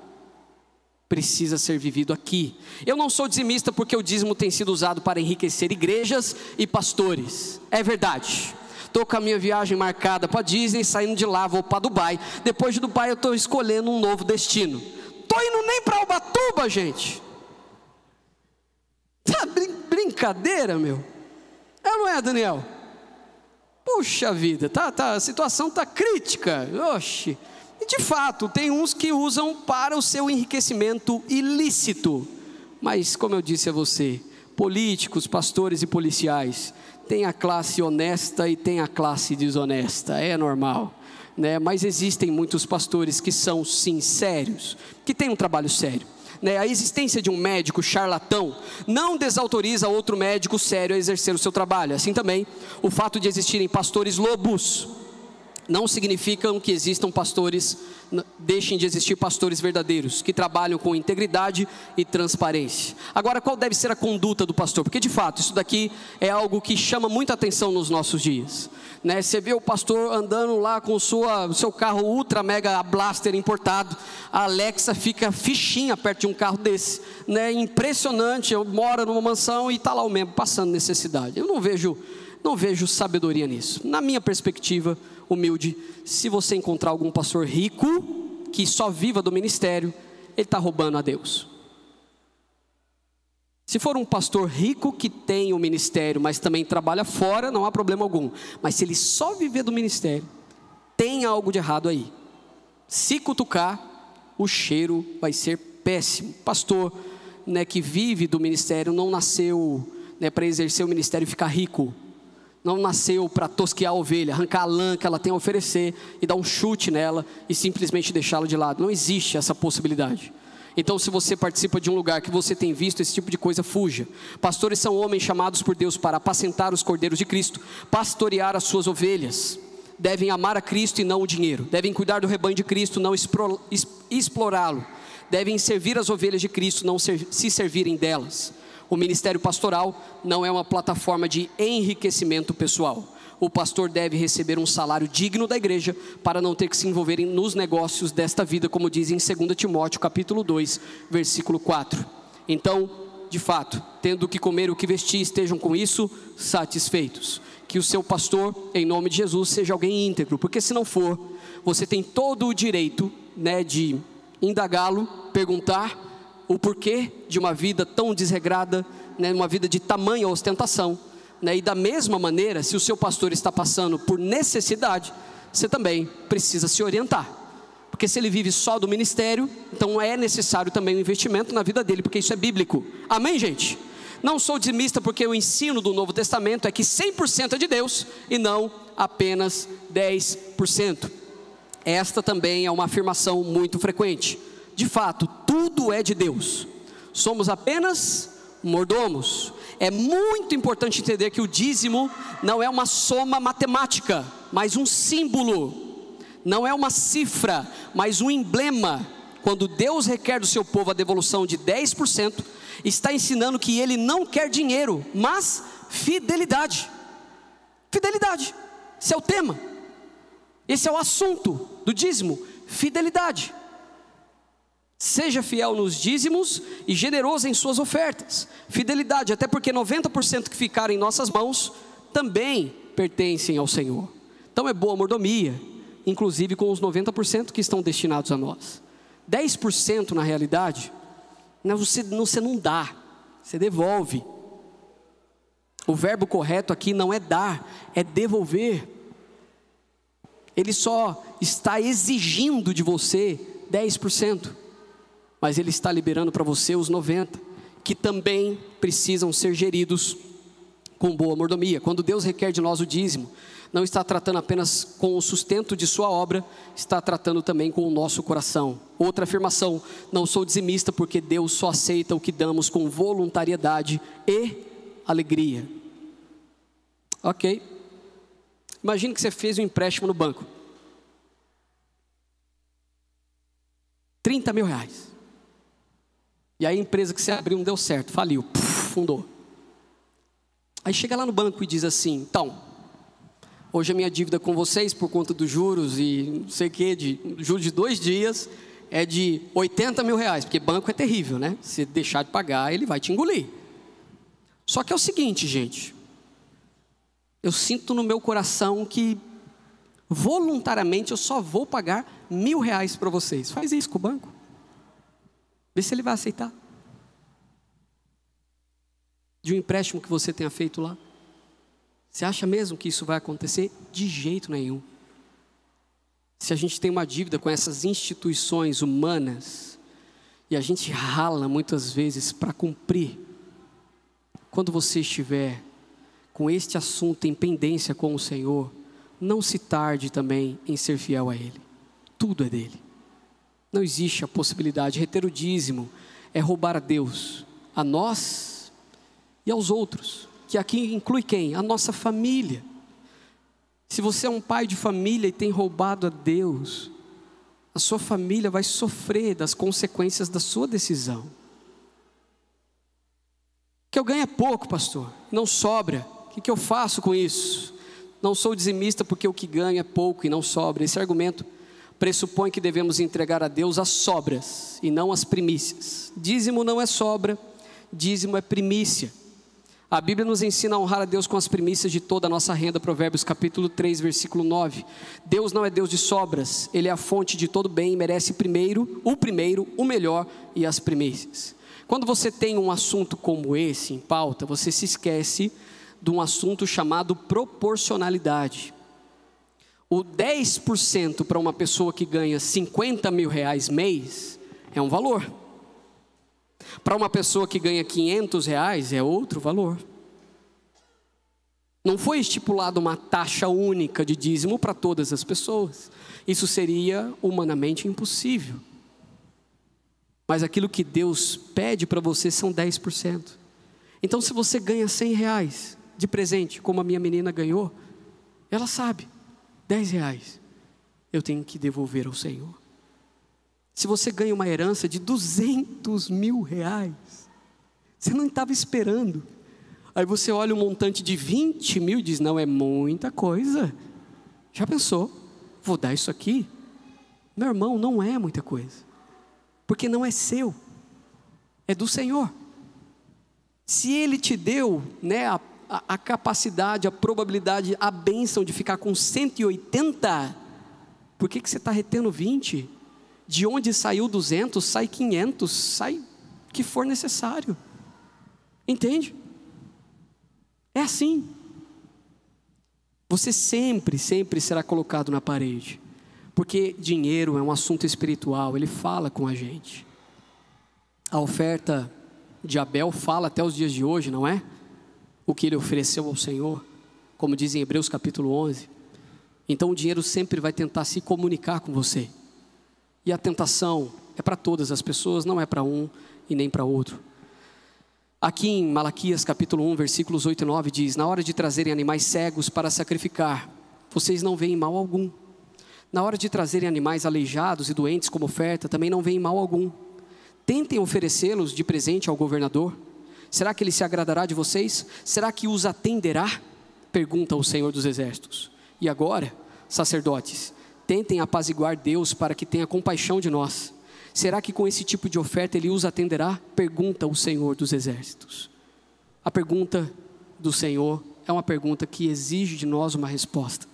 Precisa ser vivido aqui. Eu não sou dizimista porque o dízimo tem sido usado para enriquecer igrejas e pastores. É verdade. Estou com a minha viagem marcada para Disney, saindo de lá, vou para Dubai. Depois de Dubai eu estou escolhendo um novo destino. Estou indo nem para Ubatuba, gente. Tá brincadeira, meu? É ou não é, Daniel? Puxa vida, a situação está crítica. Oxe. E de fato, tem uns que usam para o seu enriquecimento ilícito. Mas como eu disse a você, políticos, pastores e policiais, tem a classe honesta e tem a classe desonesta, é normal, né? Mas existem muitos pastores que são sinceros, que têm um trabalho sério. né, a existência de um médico charlatão não desautoriza outro médico sério a exercer o seu trabalho. Assim também, o fato de existirem pastores lobos não significam que existam pastores, deixem de existir pastores verdadeiros, que trabalham com integridade e transparência. Agora, qual deve ser a conduta do pastor? Porque de fato, isso daqui é algo que chama muita atenção nos nossos dias, né? Você vê o pastor andando lá com o seu carro ultra mega blaster importado, a Alexa fica fichinha perto de um carro desse, né? Impressionante, eu moro numa mansão e está lá o membro passando necessidade. Eu não vejo sabedoria nisso. Na minha perspectiva humilde, se você encontrar algum pastor rico, que só viva do ministério, ele está roubando a Deus. Se for um pastor rico que tem o ministério, mas também trabalha fora, não há problema algum. Mas se ele só viver do ministério, tem algo de errado aí. Se cutucar, o cheiro vai ser péssimo. Pastor, né, que vive do ministério, não nasceu, né, para exercer o ministério e ficar rico. Não nasceu para tosquear a ovelha, arrancar a lã que ela tem a oferecer e dar um chute nela e simplesmente deixá-la de lado. Não existe essa possibilidade. Então, se você participa de um lugar que você tem visto esse tipo de coisa, fuja. Pastores são homens chamados por Deus para apacentar os cordeiros de Cristo, pastorear as suas ovelhas. Devem amar a Cristo e não o dinheiro. Devem cuidar do rebanho de Cristo, não explorá-lo. Devem servir as ovelhas de Cristo, não se servirem delas. O ministério pastoral não é uma plataforma de enriquecimento pessoal. O pastor deve receber um salário digno da igreja para não ter que se envolver nos negócios desta vida, como diz em 2 Timóteo capítulo 2, versículo 4. Então, de fato, tendo o que comer e o que vestir, estejam com isso satisfeitos. Que o seu pastor, em nome de Jesus, seja alguém íntegro, porque se não for, você tem todo o direito, né, de indagá-lo, perguntar o porquê de uma vida tão desregrada, né, uma vida de tamanha ostentação, né, e da mesma maneira, se o seu pastor está passando por necessidade, você também precisa se orientar, porque se ele vive só do ministério, então é necessário também um investimento na vida dele, porque isso é bíblico. Amém, gente? Não sou dizimista, porque o ensino do Novo Testamento é que 100% é de Deus e não apenas 10%. Esta também é uma afirmação muito frequente. De fato, tudo é de Deus. Somos apenas mordomos. É muito importante entender que o dízimo não é uma soma matemática, mas um símbolo. Não é uma cifra, mas um emblema. Quando Deus requer do seu povo a devolução de 10%, está ensinando que Ele não quer dinheiro, mas fidelidade. Fidelidade. Esse é o tema. Esse é o assunto do dízimo. Fidelidade. Seja fiel nos dízimos e generoso em suas ofertas. Fidelidade, até porque 90% que ficarem em nossas mãos também pertencem ao Senhor. Então é boa mordomia, inclusive com os 90% que estão destinados a nós. 10% na realidade, você não dá, você devolve. O verbo correto aqui não é dar, é devolver. Ele só está exigindo de você 10%. Mas Ele está liberando para você os 90%, que também precisam ser geridos com boa mordomia. Quando Deus requer de nós o dízimo, não está tratando apenas com o sustento de sua obra, está tratando também com o nosso coração. Outra afirmação: não sou dizimista, porque Deus só aceita o que damos com voluntariedade e alegria. Ok. Imagine que você fez um empréstimo no banco. 30 mil reais. E aí a empresa que você abriu não deu certo, faliu, fundou. Aí chega lá no banco e diz assim: então, hoje a minha dívida com vocês, por conta dos juros e não sei o que, de juros de 2 dias, é de 80 mil reais, porque banco é terrível, né? Se deixar de pagar, ele vai te engolir. Só que é o seguinte, gente, eu sinto no meu coração que voluntariamente eu só vou pagar 1.000 reais para vocês. Faz isso com o banco. Vê se ele vai aceitar. De um empréstimo que você tenha feito lá. Você acha mesmo que isso vai acontecer? De jeito nenhum. Se a gente tem uma dívida com essas instituições humanas, e a gente rala muitas vezes para cumprir, quando você estiver com este assunto em pendência com o Senhor, não se tarde também em ser fiel a Ele. Tudo é dele. Não existe a possibilidade. Reter o dízimo é roubar a Deus, a nós e aos outros, que aqui inclui quem? A nossa família. Se você é um pai de família e tem roubado a Deus, a sua família vai sofrer das consequências da sua decisão. Que eu ganho é pouco, pastor, não sobra. O que eu faço com isso? Não sou dizimista porque o que ganho é pouco e não sobra. Esse argumento pressupõe que devemos entregar a Deus as sobras e não as primícias. Dízimo não é sobra, dízimo é primícia. A Bíblia nos ensina a honrar a Deus com as primícias de toda a nossa renda, Provérbios capítulo 3, versículo 9. Deus não é Deus de sobras, Ele é a fonte de todo bem e merece o melhor e as primícias. Quando você tem um assunto como esse em pauta, você se esquece de um assunto chamado proporcionalidade. O 10% para uma pessoa que ganha 50 mil reais mês é um valor. Para uma pessoa que ganha 500 reais é outro valor. Não foi estipulada uma taxa única de dízimo para todas as pessoas. Isso seria humanamente impossível. Mas aquilo que Deus pede para você são 10%. Então se você ganha 100 reais de presente, como a minha menina ganhou, ela sabe, 10 reais eu tenho que devolver ao Senhor. Se você ganha uma herança de 200 mil reais, você não estava esperando, aí você olha um montante de 20 mil e diz, não, é muita coisa. Já pensou, vou dar isso aqui? Meu irmão, não é muita coisa, porque não é seu, é do Senhor. Se Ele te deu, né, a capacidade, a probabilidade, a bênção de ficar com 180, por que você está retendo 20? De onde saiu 200, sai 500, sai o que for necessário. Entende? É assim. Você sempre será colocado na parede. Porque dinheiro é um assunto espiritual, ele fala com a gente. A oferta de Abel fala até os dias de hoje, não é? O que ele ofereceu ao Senhor, como diz em Hebreus capítulo 11. Então o dinheiro sempre vai tentar se comunicar com você. E a tentação é para todas as pessoas, não é para um e nem para outro. Aqui em Malaquias capítulo 1, versículos 8 e 9 diz, na hora de trazerem animais cegos para sacrificar, vocês não veem mal algum. Na hora de trazerem animais aleijados e doentes como oferta, também não veem mal algum. Tentem oferecê-los de presente ao governador. Será que ele se agradará de vocês? Será que os atenderá? Pergunta o Senhor dos Exércitos. E agora, sacerdotes, tentem apaziguar Deus para que tenha compaixão de nós. Será que com esse tipo de oferta Ele os atenderá? Pergunta o Senhor dos Exércitos. A pergunta do Senhor é uma pergunta que exige de nós uma resposta.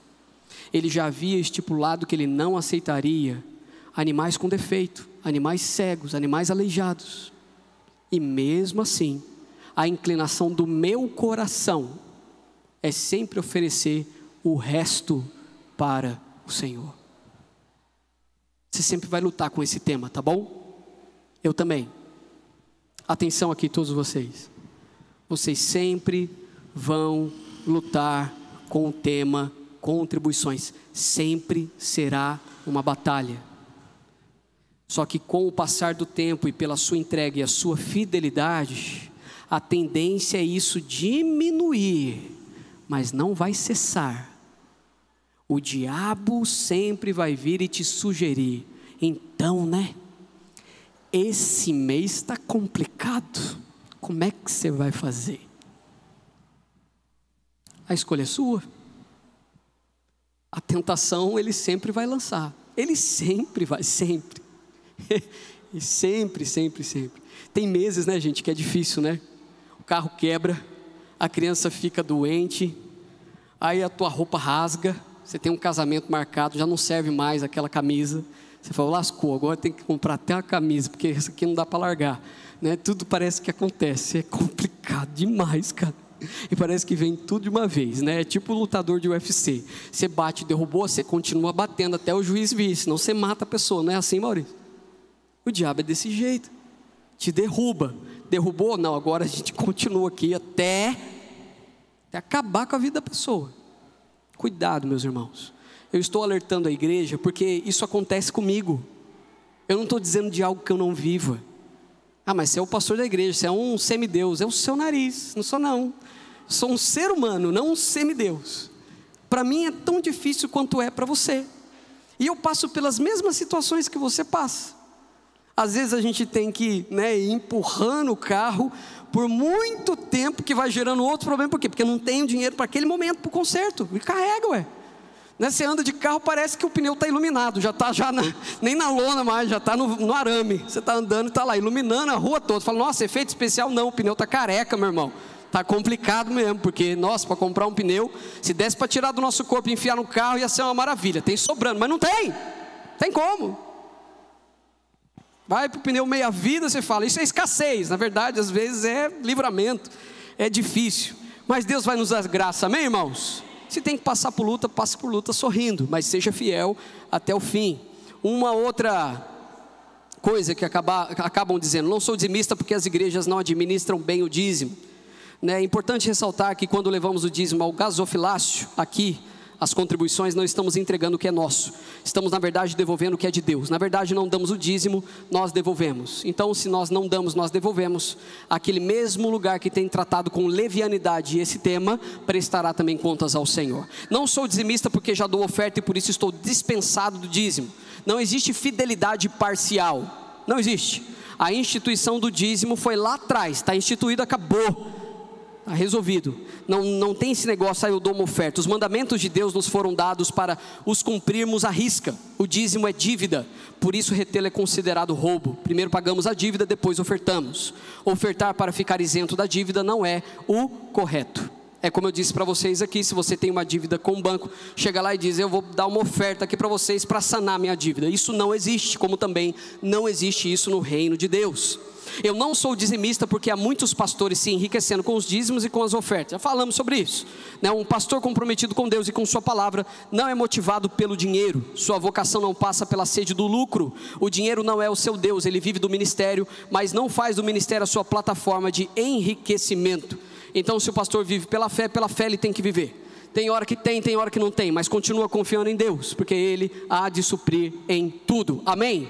Ele já havia estipulado que Ele não aceitaria animais com defeito, animais cegos, animais aleijados. E mesmo assim, a inclinação do meu coração é sempre oferecer o resto para o Senhor. Você sempre vai lutar com esse tema, tá bom? Eu também. Atenção aqui todos vocês. Vocês sempre vão lutar com o tema contribuições. Sempre será uma batalha. Só que com o passar do tempo e pela sua entrega e a sua fidelidade, a tendência é isso diminuir, mas não vai cessar. O diabo sempre vai vir e te sugerir, então, né? Esse mês está complicado, como é que você vai fazer? A escolha é sua. A tentação ele sempre vai lançar, ele sempre vai, sempre. E sempre. Tem meses, né, gente, que é difícil, né? O carro quebra, a criança fica doente, aí a tua roupa rasga, você tem um casamento marcado, já não serve mais aquela camisa. Você fala, lascou, agora tem que comprar até a camisa, porque essa aqui não dá para largar, né? Tudo parece que acontece, é complicado demais, cara. E parece que vem tudo de uma vez, né? É tipo o lutador de UFC. Você bate, derrubou, você continua batendo até o juiz vir, senão você mata a pessoa, não é assim, Maurício? O diabo é desse jeito, te derruba. Derrubou? Não, agora a gente continua aqui até acabar com a vida da pessoa. Cuidado, meus irmãos. Eu estou alertando a igreja porque isso acontece comigo. Eu não estou dizendo de algo que eu não viva. Ah, mas você é o pastor da igreja, você é um semideus. É o seu nariz, não sou não. Sou um ser humano, não um semideus. Para mim é tão difícil quanto é para você. E eu passo pelas mesmas situações que você passa. Às vezes a gente tem que ir empurrando o carro por muito tempo, que vai gerando outro problema. Por quê? Porque não tem dinheiro para aquele momento, para o conserto. E carrega, ué. Você anda de carro, parece que o pneu está iluminado. Já está nem na lona mais, já está no arame. Você está andando e está lá, iluminando a rua toda. Você fala, nossa, efeito especial? Não, o pneu está careca, meu irmão. Está complicado mesmo, porque, nossa, para comprar um pneu, se desse para tirar do nosso corpo e enfiar no carro, ia ser uma maravilha. Tem sobrando, mas não tem. Tem como. Vai para o pneu meia vida, você fala, isso é escassez. Na verdade, às vezes é livramento, é difícil. Mas Deus vai nos dar graça, amém, irmãos? Se tem que passar por luta, passe por luta sorrindo, mas seja fiel até o fim. Uma outra coisa que acabam dizendo, não sou dizimista porque as igrejas não administram bem o dízimo. É importante ressaltar que quando levamos o dízimo ao gasofilácio, aqui, as contribuições, não estamos entregando o que é nosso, estamos na verdade devolvendo o que é de Deus. Na verdade não damos o dízimo, nós devolvemos. Então se nós não damos, nós devolvemos. Aquele mesmo lugar que tem tratado com levianidade esse tema, prestará também contas ao Senhor. Não sou dizimista porque já dou oferta e por isso estou dispensado do dízimo. Não existe fidelidade parcial, não existe. A instituição do dízimo foi lá atrás, está instituído, acabou. Está resolvido, não tem esse negócio, eu dou uma oferta. Os mandamentos de Deus nos foram dados para os cumprirmos à risca. O dízimo é dívida, por isso retê-lo é considerado roubo. Primeiro pagamos a dívida, depois ofertamos. Ofertar para ficar isento da dívida não é o correto. É como eu disse para vocês aqui, se você tem uma dívida com o banco, chega lá e diz, eu vou dar uma oferta aqui para vocês para sanar minha dívida. Isso não existe, como também não existe isso no reino de Deus. Eu não sou dizimista porque há muitos pastores se enriquecendo com os dízimos e com as ofertas. Já falamos sobre isso. Um pastor comprometido com Deus e com sua palavra não é motivado pelo dinheiro. Sua vocação não passa pela sede do lucro. O dinheiro não é o seu Deus, ele vive do ministério, mas não faz do ministério a sua plataforma de enriquecimento. Então se o pastor vive pela fé ele tem que viver. Tem hora que tem hora que não tem, mas continua confiando em Deus, porque Ele há de suprir em tudo, amém?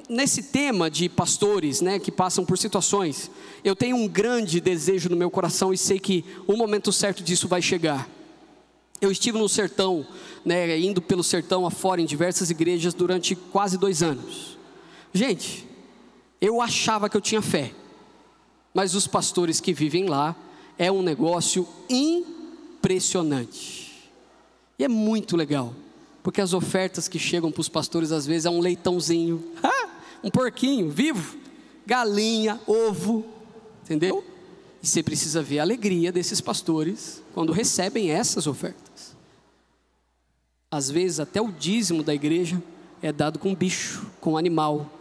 Nesse tema de pastores, que passam por situações, eu tenho um grande desejo no meu coração e sei que o momento certo disso vai chegar. Eu estive no sertão, indo pelo sertão afora em diversas igrejas durante quase 2 anos. Gente, eu achava que eu tinha fé, mas os pastores que vivem lá, é um negócio impressionante. E é muito legal, porque as ofertas que chegam para os pastores às vezes é um leitãozinho, um porquinho vivo, galinha, ovo, entendeu? E você precisa ver a alegria desses pastores quando recebem essas ofertas. Às vezes até o dízimo da igreja é dado com bicho, com animal,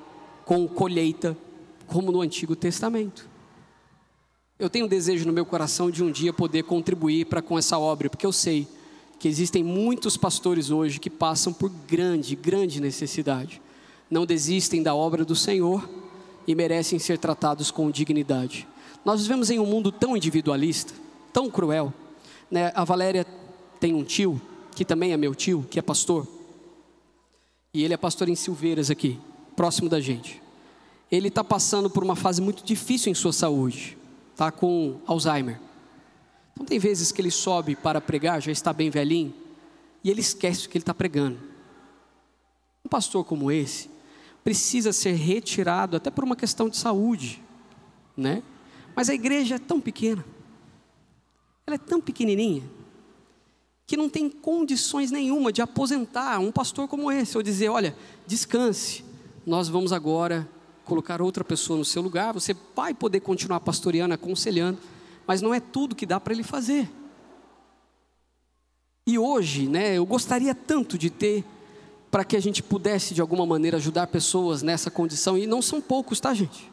com colheita, como no Antigo Testamento. Eu tenho um desejo no meu coração de um dia poder contribuir com essa obra, porque eu sei que existem muitos pastores hoje que passam por grande necessidade. Não desistem da obra do Senhor e merecem ser tratados com dignidade. Nós vivemos em um mundo tão individualista, tão cruel. A Valéria tem um tio, que também é meu tio, que é pastor. E ele é pastor em Silveiras aqui, próximo da gente. Ele está passando por uma fase muito difícil em sua saúde. Está com Alzheimer. Então tem vezes que ele sobe para pregar, já está bem velhinho, e ele esquece o que ele está pregando. Um pastor como esse precisa ser retirado até por uma questão de saúde, Mas a igreja é tão pequena, ela é tão pequenininha, que não tem condições nenhuma de aposentar um pastor como esse, ou dizer, olha, descanse, nós vamos agora colocar outra pessoa no seu lugar, você vai poder continuar pastoreando, aconselhando, mas não é tudo que dá para ele fazer. E hoje, eu gostaria tanto de ter, para que a gente pudesse de alguma maneira ajudar pessoas nessa condição, e não são poucos, tá, gente?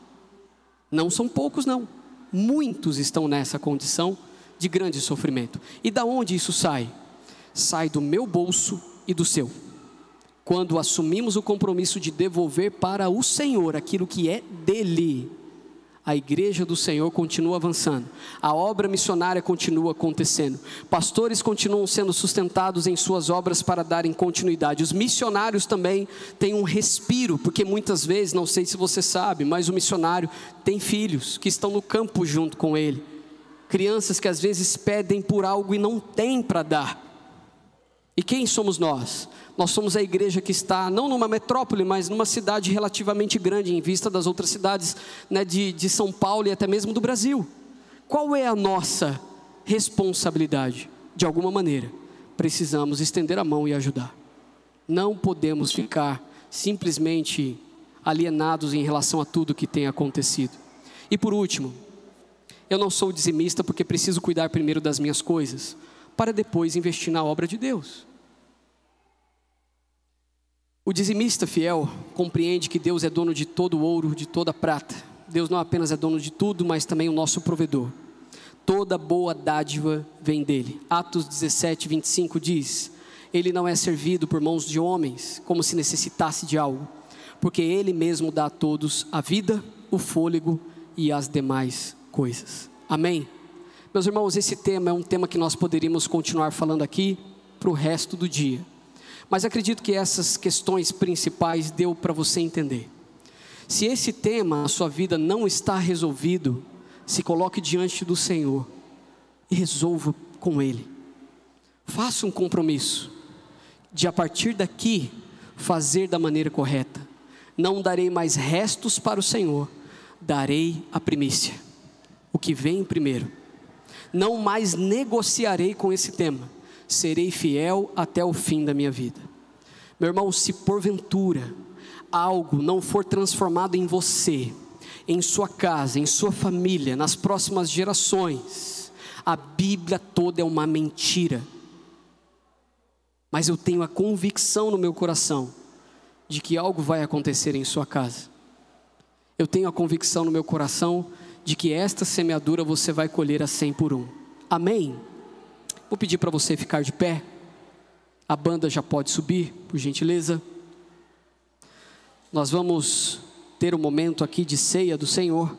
Não são poucos, não. Muitos estão nessa condição de grande sofrimento. E da onde isso sai? Sai do meu bolso e do seu. Quando assumimos o compromisso de devolver para o Senhor aquilo que é dele, A igreja do Senhor continua avançando, a obra missionária continua acontecendo, pastores continuam sendo sustentados em suas obras para darem continuidade. Os missionários também têm um respiro, porque muitas vezes, não sei se você sabe, mas o missionário tem filhos que estão no campo junto com ele, crianças que às vezes pedem por algo e não têm para dar. E quem somos nós? Nós somos a igreja que está, não numa metrópole, mas numa cidade relativamente grande, em vista das outras cidades, né, de São Paulo e até mesmo do Brasil. Qual é a nossa responsabilidade? De alguma maneira, precisamos estender a mão e ajudar. Não podemos ficar simplesmente alienados em relação a tudo que tem acontecido. E por último, eu não sou dizimista porque preciso cuidar primeiro das minhas coisas, para depois investir na obra de Deus. O dizimista fiel compreende que Deus é dono de todo o ouro, de toda a prata. Deus não apenas é dono de tudo, mas também o nosso provedor. Toda boa dádiva vem dele. Atos 17, 25 diz: Ele não é servido por mãos de homens, como se necessitasse de algo, porque Ele mesmo dá a todos a vida, o fôlego e as demais coisas. Amém? Meus irmãos, esse tema é um tema que nós poderíamos continuar falando aqui para o resto do dia. Mas acredito que essas questões principais deu para você entender. Se esse tema na sua vida não está resolvido, se coloque diante do Senhor e resolva com Ele. Faça um compromisso de a partir daqui fazer da maneira correta. Não darei mais restos para o Senhor, darei a primícia, o que vem primeiro. Não mais negociarei com esse tema, serei fiel até o fim da minha vida. Meu irmão, se porventura algo não for transformado em você, em sua casa, em sua família, nas próximas gerações, a Bíblia toda é uma mentira. Mas eu tenho a convicção no meu coração de que algo vai acontecer em sua casa. Eu tenho a convicção no meu coração de que esta semeadura você vai colher a 100 por 1. Amém? Vou pedir para você ficar de pé. A banda já pode subir, por gentileza. Nós vamos ter um momento aqui de ceia do Senhor,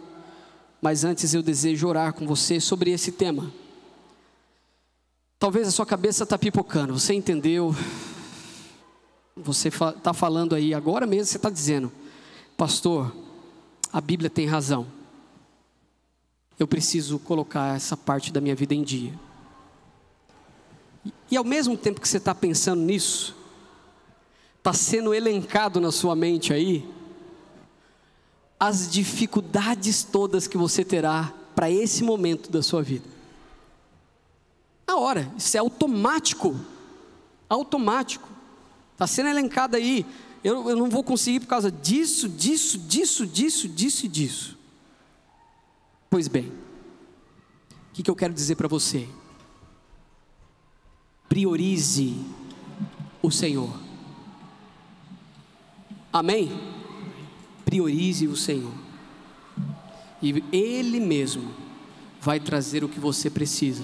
mas antes eu desejo orar com você sobre esse tema. Talvez a sua cabeça está pipocando, você entendeu? Você está falando aí, agora mesmo você está dizendo: pastor, a Bíblia tem razão. Eu preciso colocar essa parte da minha vida em dia. E ao mesmo tempo que você está pensando nisso, está sendo elencado na sua mente aí as dificuldades todas que você terá para esse momento da sua vida. Na hora, isso é automático. Automático. Está sendo elencado aí. Eu não vou conseguir por causa disso. Pois bem, o que eu quero dizer para você? Priorize o Senhor. Amém? Priorize o Senhor. E Ele mesmo vai trazer o que você precisa.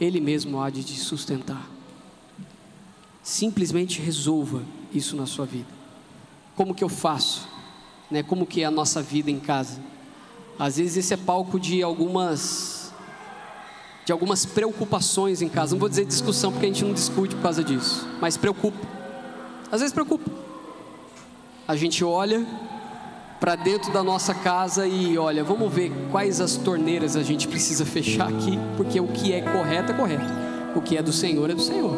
Ele mesmo há de te sustentar. Simplesmente resolva isso na sua vida. Como que eu faço? Né? Como que é a nossa vida em casa? Às vezes esse é palco de algumas preocupações em casa. Não vou dizer discussão, porque a gente não discute por causa disso, mas preocupa. Às vezes preocupa. A gente olha para dentro da nossa casa e olha, vamos ver quais as torneiras a gente precisa fechar aqui, porque o que é correto é correto, o que é do Senhor é do Senhor.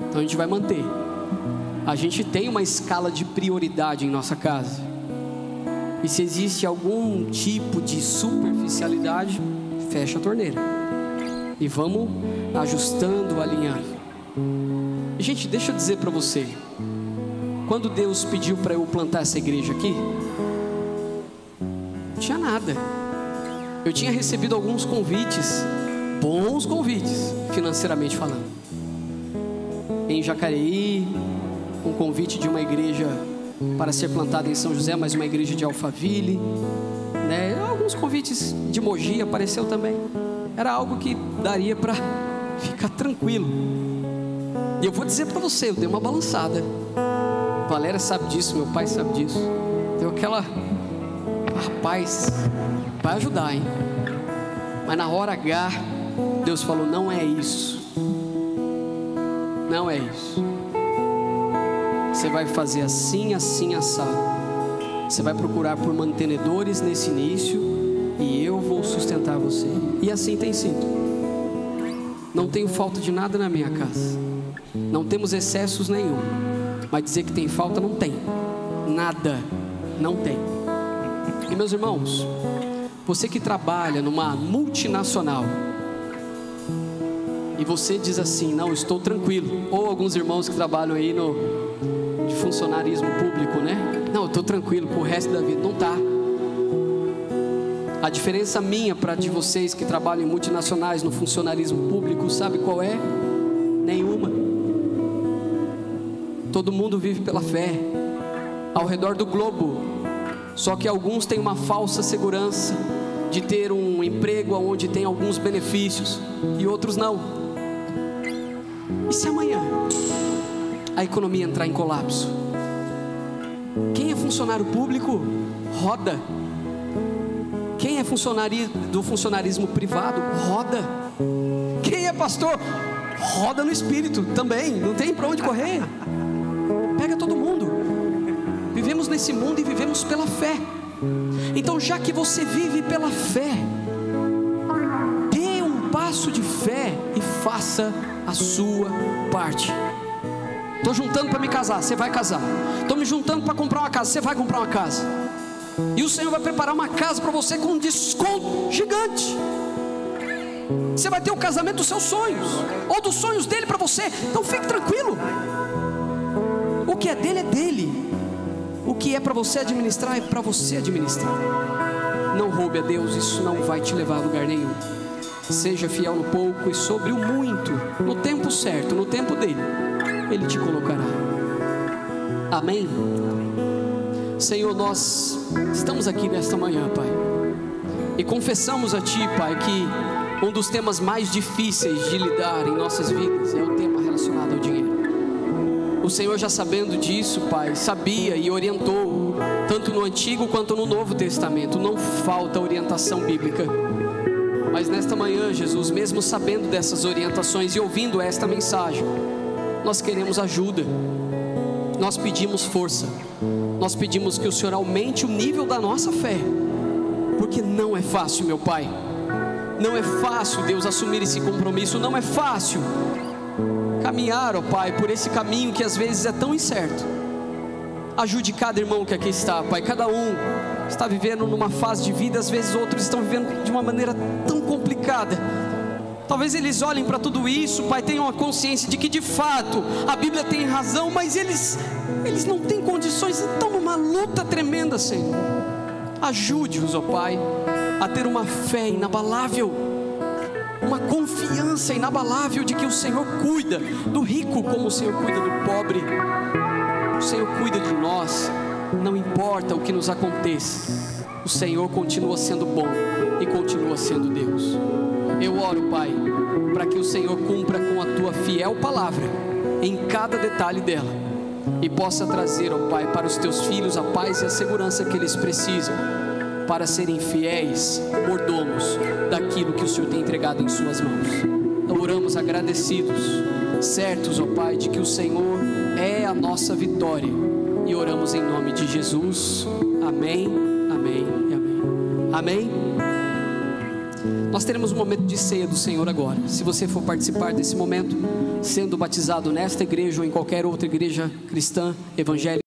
Então a gente vai manter. A gente tem uma escala de prioridade em nossa casa. E se existe algum tipo de superficialidade, fecha a torneira. E vamos ajustando, alinhando. Gente, deixa eu dizer para você. Quando Deus pediu para eu plantar essa igreja aqui, não tinha nada. Eu tinha recebido alguns convites, bons convites, financeiramente falando. Em Jacareí, um convite de uma igreja para ser plantada em São José, mas uma igreja de Alphaville, né? Alguns convites de Mogi apareceu também. Era algo que daria para ficar tranquilo. E eu vou dizer para você, eu dei uma balançada. Valéria sabe disso, meu pai sabe disso. Deu aquela, rapaz, vai ajudar, hein? Mas na hora H, Deus falou: não é isso. Não é isso. Você vai fazer assim, assim, assado. Você vai procurar por mantenedores nesse início e eu vou sustentar você. E assim tem sido. Não tenho falta de nada na minha casa. Não temos excessos nenhum. Mas dizer que tem falta, não tem. Nada. Não tem. E meus irmãos, você que trabalha numa multinacional e você diz assim: não, estou tranquilo. Ou alguns irmãos que trabalham aí de funcionarismo público, né? Não, eu estou tranquilo pro resto da vida. Não tá. A diferença minha para de vocês que trabalham em multinacionais no funcionarismo público, sabe qual é? Nenhuma. Todo mundo vive pela fé ao redor do globo. Só que alguns têm uma falsa segurança de ter um emprego onde tem alguns benefícios e outros não. E se amanhã a economia entrar em colapso? Quem é funcionário público roda. Quem é funcionário do funcionarismo privado roda. Quem é pastor roda no espírito também. Não tem para onde correr. Pega todo mundo. Vivemos nesse mundo e vivemos pela fé. Então, já que você vive pela fé, dê um passo de fé e faça a sua parte. Estou juntando para me casar, você vai casar. Estou me juntando para comprar uma casa, você vai comprar uma casa. E o Senhor vai preparar uma casa para você com um desconto gigante. Você vai ter o casamento dos seus sonhos, ou dos sonhos dele para você. Então fique tranquilo. O que é dele. O que é para você administrar é para você administrar. Não roube a Deus, isso não vai te levar a lugar nenhum. Seja fiel no pouco e sobre o muito. No tempo certo, no tempo dele, Ele te colocará. Amém? Senhor, nós estamos aqui nesta manhã, Pai, e confessamos a Ti, Pai, que um dos temas mais difíceis de lidar em nossas vidas é o tema relacionado ao dinheiro. O Senhor, já sabendo disso, Pai, sabia e orientou, tanto no Antigo quanto no Novo Testamento. Não falta orientação bíblica. Mas nesta manhã, Jesus, mesmo sabendo dessas orientações e ouvindo esta mensagem, nós queremos ajuda. Nós pedimos força. Nós pedimos que o Senhor aumente o nível da nossa fé, porque não é fácil, meu Pai. Não é fácil, Deus, assumir esse compromisso. Não é fácil caminhar, ó Pai, por esse caminho que às vezes é tão incerto. Ajude cada irmão que aqui está, Pai. Cada um está vivendo numa fase de vida, às vezes outros estão vivendo de uma maneira tão complicada. Talvez eles olhem para tudo isso, Pai, tenham a consciência de que de fato a Bíblia tem razão, mas eles não têm condições, estão numa luta tremenda, Senhor. Ajude-os, ó Pai, a ter uma fé inabalável, uma confiança inabalável de que o Senhor cuida do rico como o Senhor cuida do pobre. O Senhor cuida de nós, não importa o que nos aconteça, o Senhor continua sendo bom e continua sendo Deus. Eu oro, Pai, para que o Senhor cumpra com a Tua fiel palavra em cada detalhe dela e possa trazer, ó Pai, para os Teus filhos a paz e a segurança que eles precisam para serem fiéis mordomos daquilo que o Senhor tem entregado em suas mãos. Então oramos agradecidos, certos, ó Pai, de que o Senhor é a nossa vitória, e oramos em nome de Jesus. Amém, amém e amém. Amém? Nós teremos um momento de ceia do Senhor agora. Se você for participar desse momento, sendo batizado nesta igreja ou em qualquer outra igreja cristã evangélica,